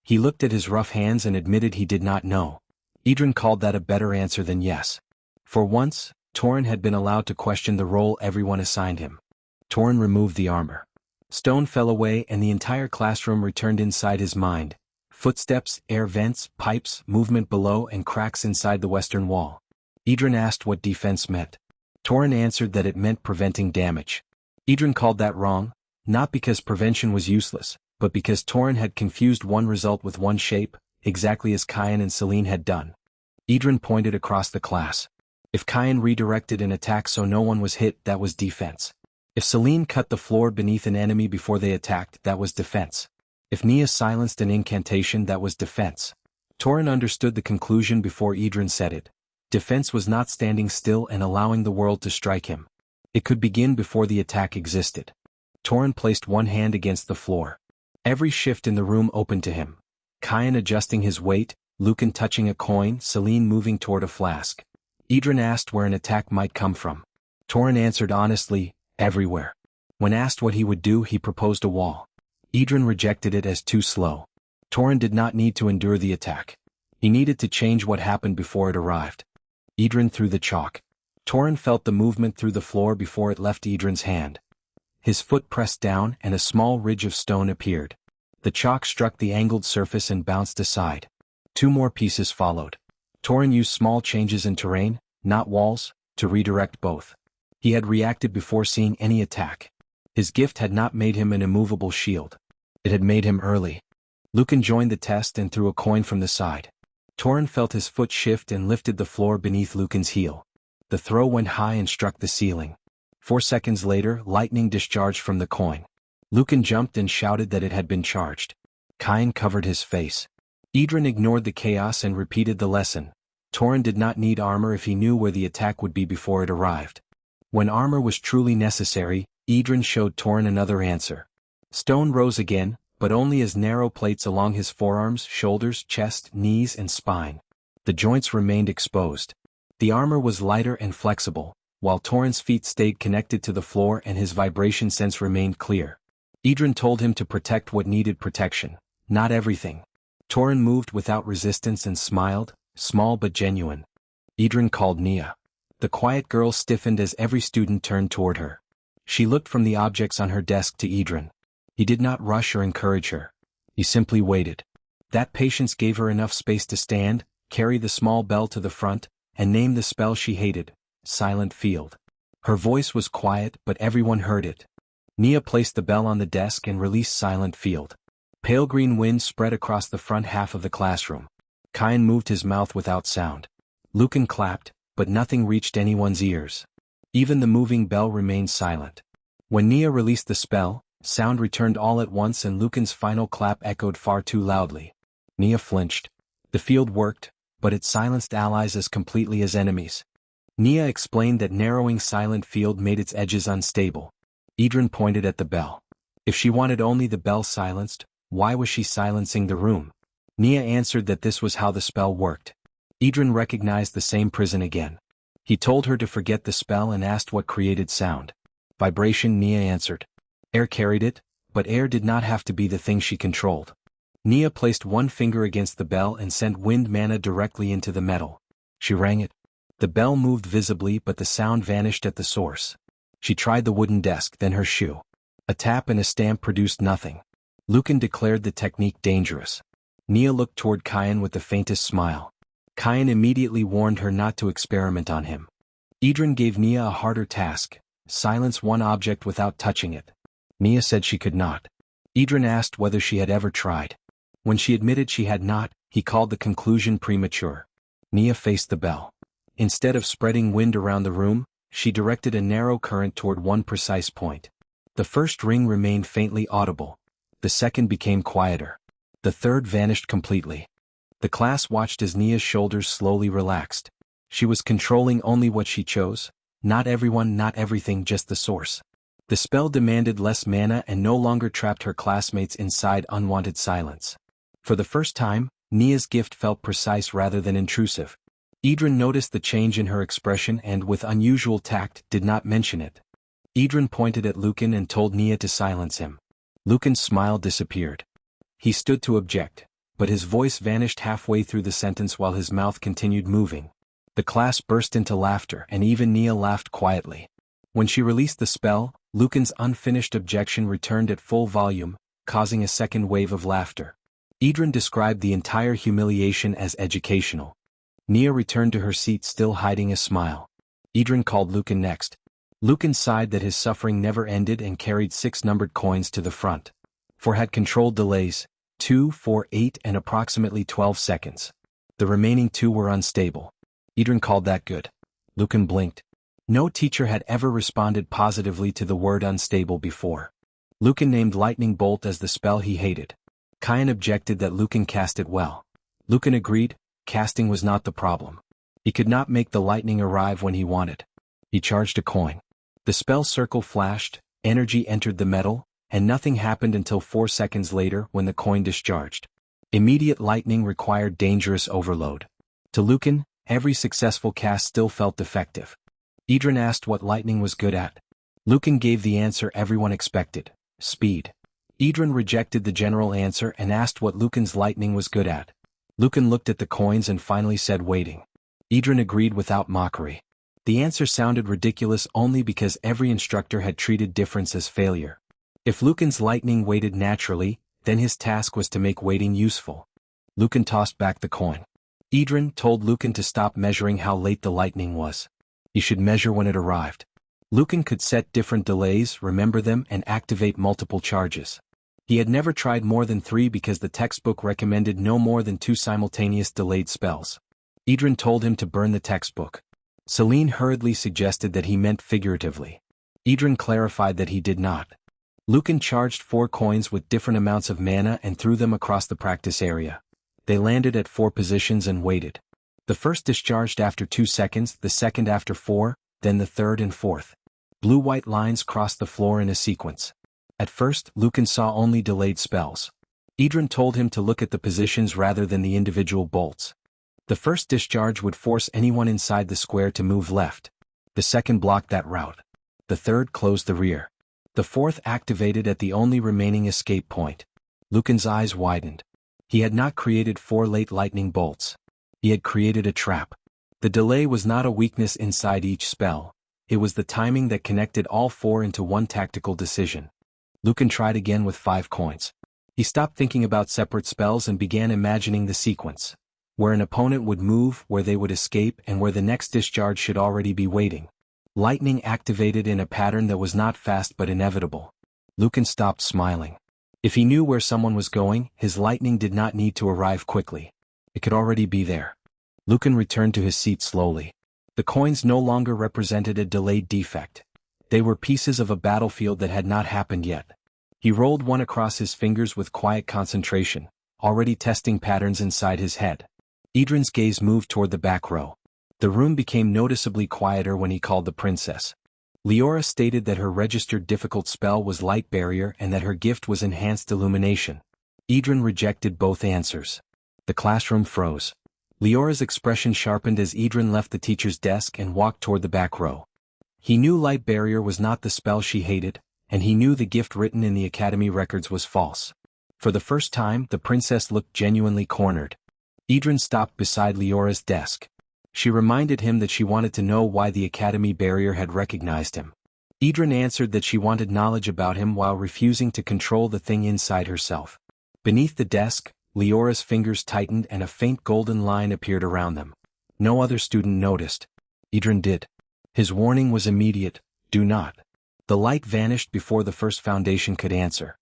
He looked at his rough hands and admitted he did not know. Edran called that a better answer than yes. For once, Torin had been allowed to question the role everyone assigned him. Torin removed the armor. Stone fell away and the entire classroom returned inside his mind. Footsteps, air vents, pipes, movement below, and cracks inside the western wall. Edran asked what defense meant. Torin answered that it meant preventing damage. Edran called that wrong, not because prevention was useless, but because Torin had confused one result with one shape, exactly as Kyan and Celine had done. Edran pointed across the class. If Kyan redirected an attack so no one was hit, that was defense. If Celine cut the floor beneath an enemy before they attacked, that was defense. If Nia silenced an incantation, that was defense. Torin understood the conclusion before Edran said it. Defense was not standing still and allowing the world to strike him. It could begin before the attack existed. Torin placed one hand against the floor. Every shift in the room opened to him. Kyan adjusting his weight, Lucan touching a coin, Celine moving toward a flask. Edran asked where an attack might come from. Torin answered honestly, everywhere. When asked what he would do, he proposed a wall. Edran rejected it as too slow. Torin did not need to endure the attack. He needed to change what happened before it arrived. Edran threw the chalk. Torin felt the movement through the floor before it left Edran's hand. His foot pressed down and a small ridge of stone appeared. The chalk struck the angled surface and bounced aside. Two more pieces followed. Torin used small changes in terrain, not walls, to redirect both. He had reacted before seeing any attack. His gift had not made him an immovable shield. It had made him early. Lucan joined the test and threw a coin from the side. Torin felt his foot shift and lifted the floor beneath Lucan's heel. The throw went high and struck the ceiling. 4 seconds later, lightning discharged from the coin. Lucan jumped and shouted that it had been charged. Kyan covered his face. Edran ignored the chaos and repeated the lesson. Torin did not need armor if he knew where the attack would be before it arrived. When armor was truly necessary, Edran showed Torin another answer. Stone rose again, but only as narrow plates along his forearms, shoulders, chest, knees, and spine. The joints remained exposed. The armor was lighter and flexible, while Torin's feet stayed connected to the floor and his vibration sense remained clear. Edran told him to protect what needed protection, not everything. Torin moved without resistance and smiled, small but genuine. Edran called Nia. The quiet girl stiffened as every student turned toward her. She looked from the objects on her desk to Edran. He did not rush or encourage her. He simply waited. That patience gave her enough space to stand, carry the small bell to the front, and name the spell she hated, Silent Field. Her voice was quiet but everyone heard it. Nia placed the bell on the desk and released Silent Field. Pale green wind spread across the front half of the classroom. Kyan moved his mouth without sound. Lucan clapped, but nothing reached anyone's ears. Even the moving bell remained silent. When Nia released the spell, sound returned all at once and Lucan's final clap echoed far too loudly. Nia flinched. The field worked, but it silenced allies as completely as enemies. Nia explained that narrowing Silent Field made its edges unstable. Edran pointed at the bell. If she wanted only the bell silenced, why was she silencing the room? Nia answered that this was how the spell worked. Edran recognized the same prison again. He told her to forget the spell and asked what created sound. Vibration, Nia answered. Air carried it, but air did not have to be the thing she controlled. Nia placed one finger against the bell and sent wind mana directly into the metal. She rang it. The bell moved visibly but the sound vanished at the source. She tried the wooden desk, then her shoe. A tap and a stamp produced nothing. Lucan declared the technique dangerous. Nia looked toward Kyan with the faintest smile. Kyan immediately warned her not to experiment on him. Edran gave Nia a harder task: silence one object without touching it. Nia said she could not. Edran asked whether she had ever tried. When she admitted she had not, he called the conclusion premature. Nia faced the bell. Instead of spreading wind around the room, she directed a narrow current toward one precise point. The first ring remained faintly audible. The second became quieter. The third vanished completely. The class watched as Nia's shoulders slowly relaxed. She was controlling only what she chose, not everyone, not everything, just the source. The spell demanded less mana and no longer trapped her classmates inside unwanted silence. For the first time, Nia's gift felt precise rather than intrusive. Edran noticed the change in her expression and, with unusual tact, did not mention it. Edran pointed at Lucan and told Nia to silence him. Lucan's smile disappeared. He stood to object, but his voice vanished halfway through the sentence while his mouth continued moving. The class burst into laughter and even Nia laughed quietly. When she released the spell, Lucan's unfinished objection returned at full volume, causing a second wave of laughter. Edran described the entire humiliation as educational. Nia returned to her seat still hiding a smile. Edran called Lucan next. Lucan sighed that his suffering never ended and carried 6 numbered coins to the front. 4 had controlled delays, 2, 4, 8 and approximately 12 seconds. The remaining 2 were unstable. Edran called that good. Lucan blinked. No teacher had ever responded positively to the word unstable before. Lucan named Lightning Bolt as the spell he hated. Kyan objected that Lucan cast it well. Lucan agreed, casting was not the problem. He could not make the lightning arrive when he wanted. He charged a coin. The spell circle flashed, energy entered the metal, and nothing happened until 4 seconds later when the coin discharged. Immediate lightning required dangerous overload. To Lucan, every successful cast still felt defective. Edran asked what lightning was good at. Lucan gave the answer everyone expected: speed. Edran rejected the general answer and asked what Lucan's lightning was good at. Lucan looked at the coins and finally said waiting. Edran agreed without mockery. The answer sounded ridiculous only because every instructor had treated difference as failure. If Lucan's lightning waited naturally, then his task was to make waiting useful. Lucan tossed back the coin. Edran told Lucan to stop measuring how late the lightning was. He should measure when it arrived. Lucan could set different delays, remember them, and activate multiple charges. He had never tried more than 3 because the textbook recommended no more than 2 simultaneous delayed spells. Edran told him to burn the textbook. Celine hurriedly suggested that he meant figuratively. Edran clarified that he did not. Lucan charged 4 coins with different amounts of mana and threw them across the practice area. They landed at 4 positions and waited. The first discharged after 2 seconds, the second after 4, then the third and fourth. Blue-white lines crossed the floor in a sequence. At first, Lucan saw only delayed spells. Edran told him to look at the positions rather than the individual bolts. The first discharge would force anyone inside the square to move left. The second blocked that route. The third closed the rear. The fourth activated at the only remaining escape point. Lucan's eyes widened. He had not created 4 late lightning bolts. He had created a trap. The delay was not a weakness inside each spell. It was the timing that connected all 4 into one tactical decision. Lucan tried again with 5 coins. He stopped thinking about separate spells and began imagining the sequence. Where an opponent would move, where they would escape, and where the next discharge should already be waiting. Lightning activated in a pattern that was not fast but inevitable. Lucan stopped smiling. If he knew where someone was going, his lightning did not need to arrive quickly. It could already be there. Lucan returned to his seat slowly. The coins no longer represented a delayed defect. They were pieces of a battlefield that had not happened yet. He rolled one across his fingers with quiet concentration, already testing patterns inside his head. Edran's gaze moved toward the back row. The room became noticeably quieter when he called the princess. Leora stated that her registered difficult spell was Light Barrier and that her gift was Enhanced Illumination. Edran rejected both answers. The classroom froze. Leora's expression sharpened as Edran left the teacher's desk and walked toward the back row. He knew Light Barrier was not the spell she hated, and he knew the gift written in the Academy records was false. For the first time, the princess looked genuinely cornered. Edran stopped beside Leora's desk. She reminded him that she wanted to know why the Academy barrier had recognized him. Edran answered that she wanted knowledge about him while refusing to control the thing inside herself. Beneath the desk, Leora's fingers tightened and a faint golden line appeared around them. No other student noticed. Edran did. His warning was immediate: do not. The light vanished before the first foundation could answer.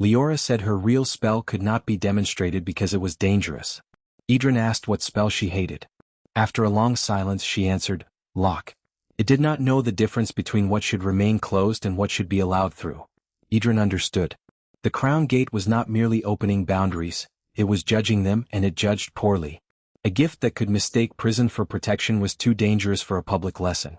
Leora said her real spell could not be demonstrated because it was dangerous. Edran asked what spell she hated. After a long silence she answered, lock. It did not know the difference between what should remain closed and what should be allowed through. Edran understood. The crown gate was not merely opening boundaries, it was judging them, and it judged poorly. A gift that could mistake prison for protection was too dangerous for a public lesson.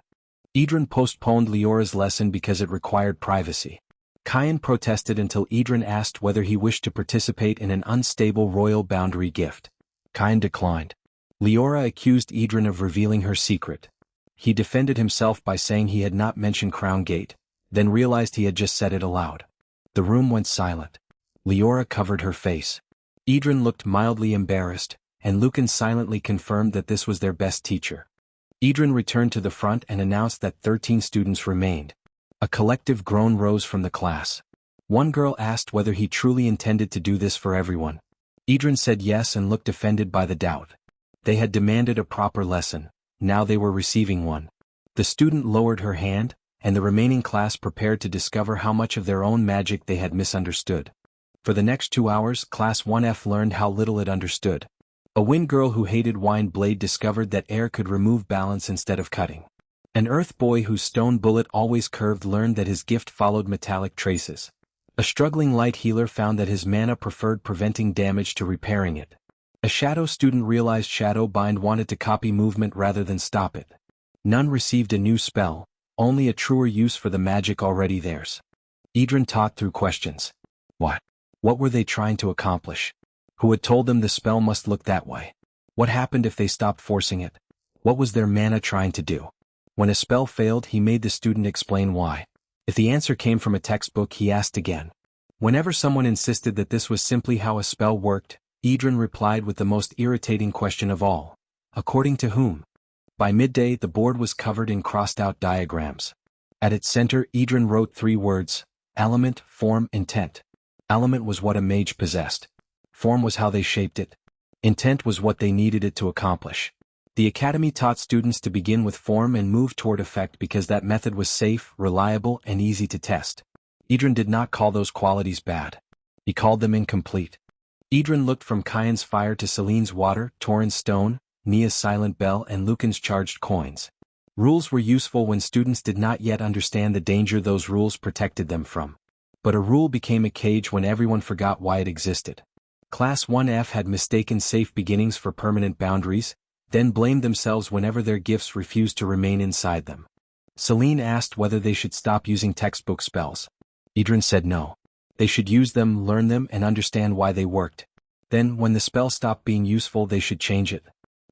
Edran postponed Leora's lesson because it required privacy. Kyan protested until Edran asked whether he wished to participate in an unstable royal boundary gift. Kyan declined. Leora accused Edran of revealing her secret. He defended himself by saying he had not mentioned Crown Gate, then realized he had just said it aloud. The room went silent. Leora covered her face. Edran looked mildly embarrassed, and Lucan silently confirmed that this was their best teacher. Edran returned to the front and announced that 13 students remained. A collective groan rose from the class. One girl asked whether he truly intended to do this for everyone. Edran said yes and looked offended by the doubt. They had demanded a proper lesson, now they were receiving one. The student lowered her hand, and the remaining class prepared to discover how much of their own magic they had misunderstood. For the next 2 hours, Class 1F learned how little it understood. A wind girl who hated wind blade discovered that air could remove balance instead of cutting. An earth boy whose stone bullet always curved learned that his gift followed metallic traces. A struggling light healer found that his mana preferred preventing damage to repairing it. A shadow student realized Shadow Bind wanted to copy movement rather than stop it. None received a new spell, only a truer use for the magic already theirs. Edran taught through questions. What? What were they trying to accomplish? Who had told them the spell must look that way? What happened if they stopped forcing it? What was their mana trying to do? When a spell failed, he made the student explain why. If the answer came from a textbook, he asked again. Whenever someone insisted that this was simply how a spell worked, Edran replied with the most irritating question of all. According to whom? By midday, the board was covered in crossed-out diagrams. At its center, Edran wrote 3 words: element, form, intent. Element was what a mage possessed. Form was how they shaped it. Intent was what they needed it to accomplish. The Academy taught students to begin with form and move toward effect because that method was safe, reliable, and easy to test. Edran did not call those qualities bad. He called them incomplete. Edran looked from Kyan's fire to Celine's water, Torin's stone, Nia's silent bell, and Lucan's charged coins. Rules were useful when students did not yet understand the danger those rules protected them from. But a rule became a cage when everyone forgot why it existed. Class 1F had mistaken safe beginnings for permanent boundaries, then blamed themselves whenever their gifts refused to remain inside them. Celine asked whether they should stop using textbook spells. Edran said no. They should use them, learn them, and understand why they worked. Then, when the spell stopped being useful, they should change it.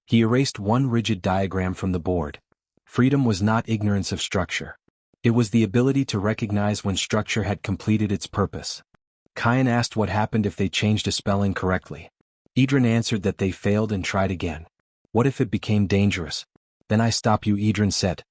He erased one rigid diagram from the board. Freedom was not ignorance of structure. It was the ability to recognize when structure had completed its purpose. Kyan asked what happened if they changed a spell incorrectly. Edran answered that they failed and tried again. What if it became dangerous? Then I stop you, Edran said.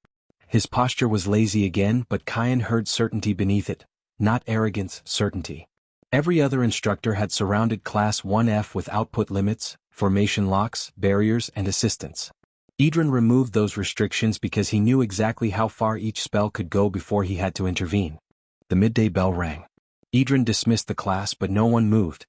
His posture was lazy again, but Kyan heard certainty beneath it. Not arrogance, certainty. Every other instructor had surrounded Class 1F with output limits, formation locks, barriers, and assistance. Edran removed those restrictions because he knew exactly how far each spell could go before he had to intervene. The midday bell rang. Edran dismissed the class, but no one moved.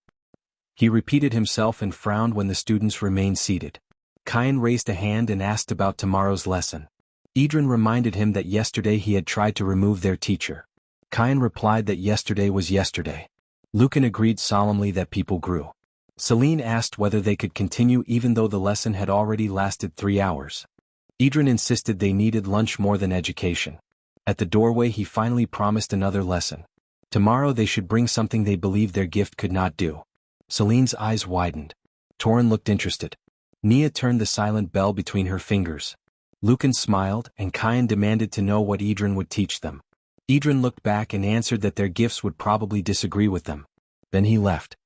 He repeated himself and frowned when the students remained seated. Kyan raised a hand and asked about tomorrow's lesson. Edran reminded him that yesterday he had tried to remove their teacher. Kyan replied that yesterday was yesterday. Lucan agreed solemnly that people grew. Celine asked whether they could continue even though the lesson had already lasted 3 hours. Edran insisted they needed lunch more than education. At the doorway he finally promised another lesson. Tomorrow they should bring something they believed their gift could not do. Celine's eyes widened. Torin looked interested. Nia turned the silent bell between her fingers. Lucan smiled, and Kyan demanded to know what Edran would teach them. Edran looked back and answered that their gifts would probably disagree with them. Then he left.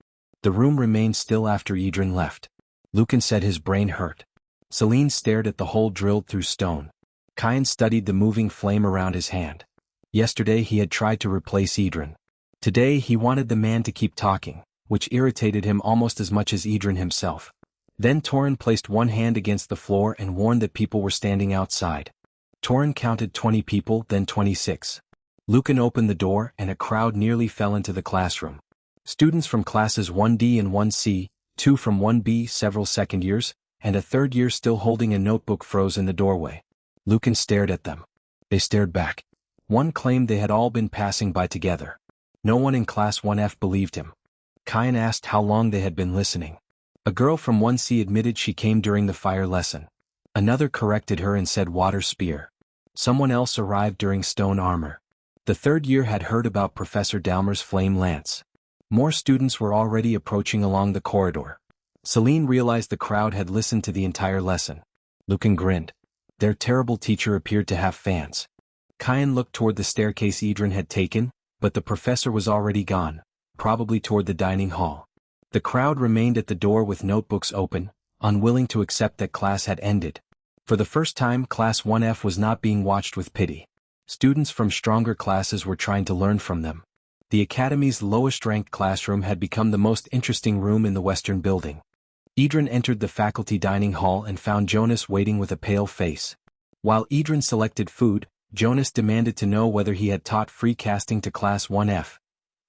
The room remained still after Edran left. Lucan said his brain hurt. Celine stared at the hole drilled through stone. Kyan studied the moving flame around his hand. Yesterday he had tried to replace Edran. Today he wanted the man to keep talking, which irritated him almost as much as Edran himself. Then Torin placed one hand against the floor and warned that people were standing outside. Torin counted 20 people, then 26. Lucan opened the door and a crowd nearly fell into the classroom. Students from classes 1D and 1C, 2 from 1B, several second years, and a third year still holding a notebook froze in the doorway. Lucan stared at them. They stared back. One claimed they had all been passing by together. No one in Class 1F believed him. Kyan asked how long they had been listening. A girl from 1C admitted she came during the fire lesson. Another corrected her and said water spear. Someone else arrived during stone armor. The third year had heard about Professor Dalmer's flame lance. More students were already approaching along the corridor. Celine realized the crowd had listened to the entire lesson. Lucan grinned. Their terrible teacher appeared to have fans. Kyan looked toward the staircase Edran had taken, but the professor was already gone, probably toward the dining hall. The crowd remained at the door with notebooks open, unwilling to accept that class had ended. For the first time, Class 1F was not being watched with pity. Students from stronger classes were trying to learn from them. The Academy's lowest-ranked classroom had become the most interesting room in the Western building. Edran entered the faculty dining hall and found Jonas waiting with a pale face. While Edran selected food, Jonas demanded to know whether he had taught free casting to Class 1F.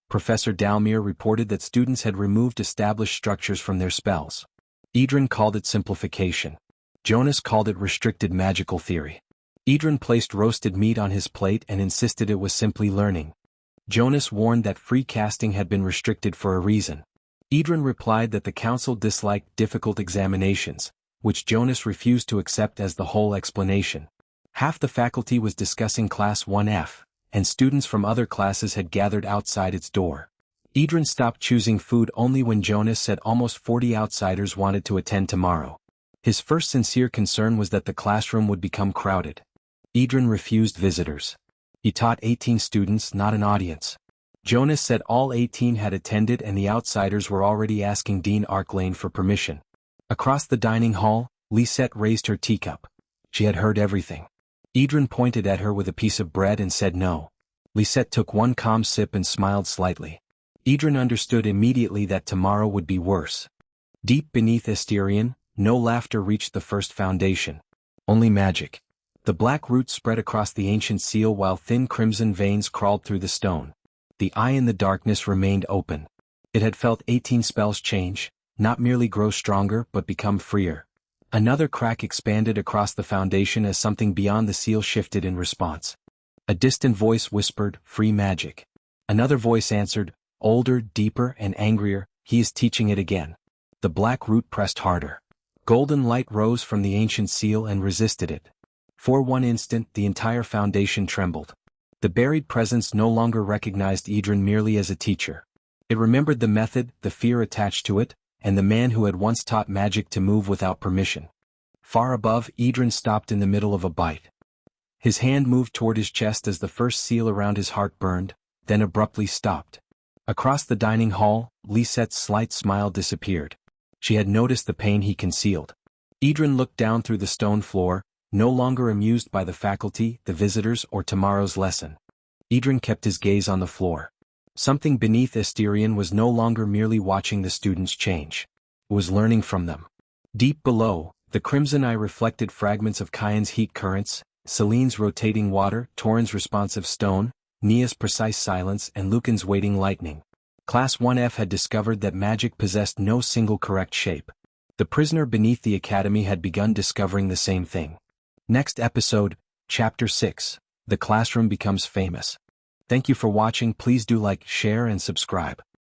Professor Dalmer reported that students had removed established structures from their spells. Edran called it simplification. Jonas called it restricted magical theory. Edran placed roasted meat on his plate and insisted it was simply learning. Jonas warned that free casting had been restricted for a reason. Edran replied that the council disliked difficult examinations, which Jonas refused to accept as the whole explanation. Half the faculty was discussing Class 1F, and students from other classes had gathered outside its door. Edran stopped choosing food only when Jonas said almost 40 outsiders wanted to attend tomorrow. His first sincere concern was that the classroom would become crowded. Edran refused visitors. He taught 18 students, not an audience. Jonas said all 18 had attended and the outsiders were already asking Dean Arklane for permission. Across the dining hall, Lisette raised her teacup. She had heard everything. Edran pointed at her with a piece of bread and said no. Lisette took one calm sip and smiled slightly. Edran understood immediately that tomorrow would be worse. Deep beneath Asterion, no laughter reached the first foundation. Only magic. The black roots spread across the ancient seal while thin crimson veins crawled through the stone. The eye in the darkness remained open. It had felt 18 spells change, not merely grow stronger but become freer. Another crack expanded across the foundation as something beyond the seal shifted in response. A distant voice whispered, "Free magic." Another voice answered, older, deeper, and angrier, "He is teaching it again." The black root pressed harder. Golden light rose from the ancient seal and resisted it. For one instant, the entire foundation trembled. The buried presence no longer recognized Edran merely as a teacher. It remembered the method, the fear attached to it, and the man who had once taught magic to move without permission. Far above, Edran stopped in the middle of a bite. His hand moved toward his chest as the first seal around his heart burned, then abruptly stopped. Across the dining hall, Lisette's slight smile disappeared. She had noticed the pain he concealed. Edran looked down through the stone floor, no longer amused by the faculty, the visitors, or tomorrow's lesson. Edran kept his gaze on the floor. Something beneath Asterion was no longer merely watching the students change. It was learning from them. Deep below, the crimson eye reflected fragments of Kyan's heat currents, Celine's rotating water, Torin's responsive stone, Nia's precise silence, and Lucan's waiting lightning. Class 1F had discovered that magic possessed no single correct shape. The prisoner beneath the academy had begun discovering the same thing. Next episode, Chapter 6, The Classroom Becomes Famous. Thank you for watching. Please do like, share, and subscribe.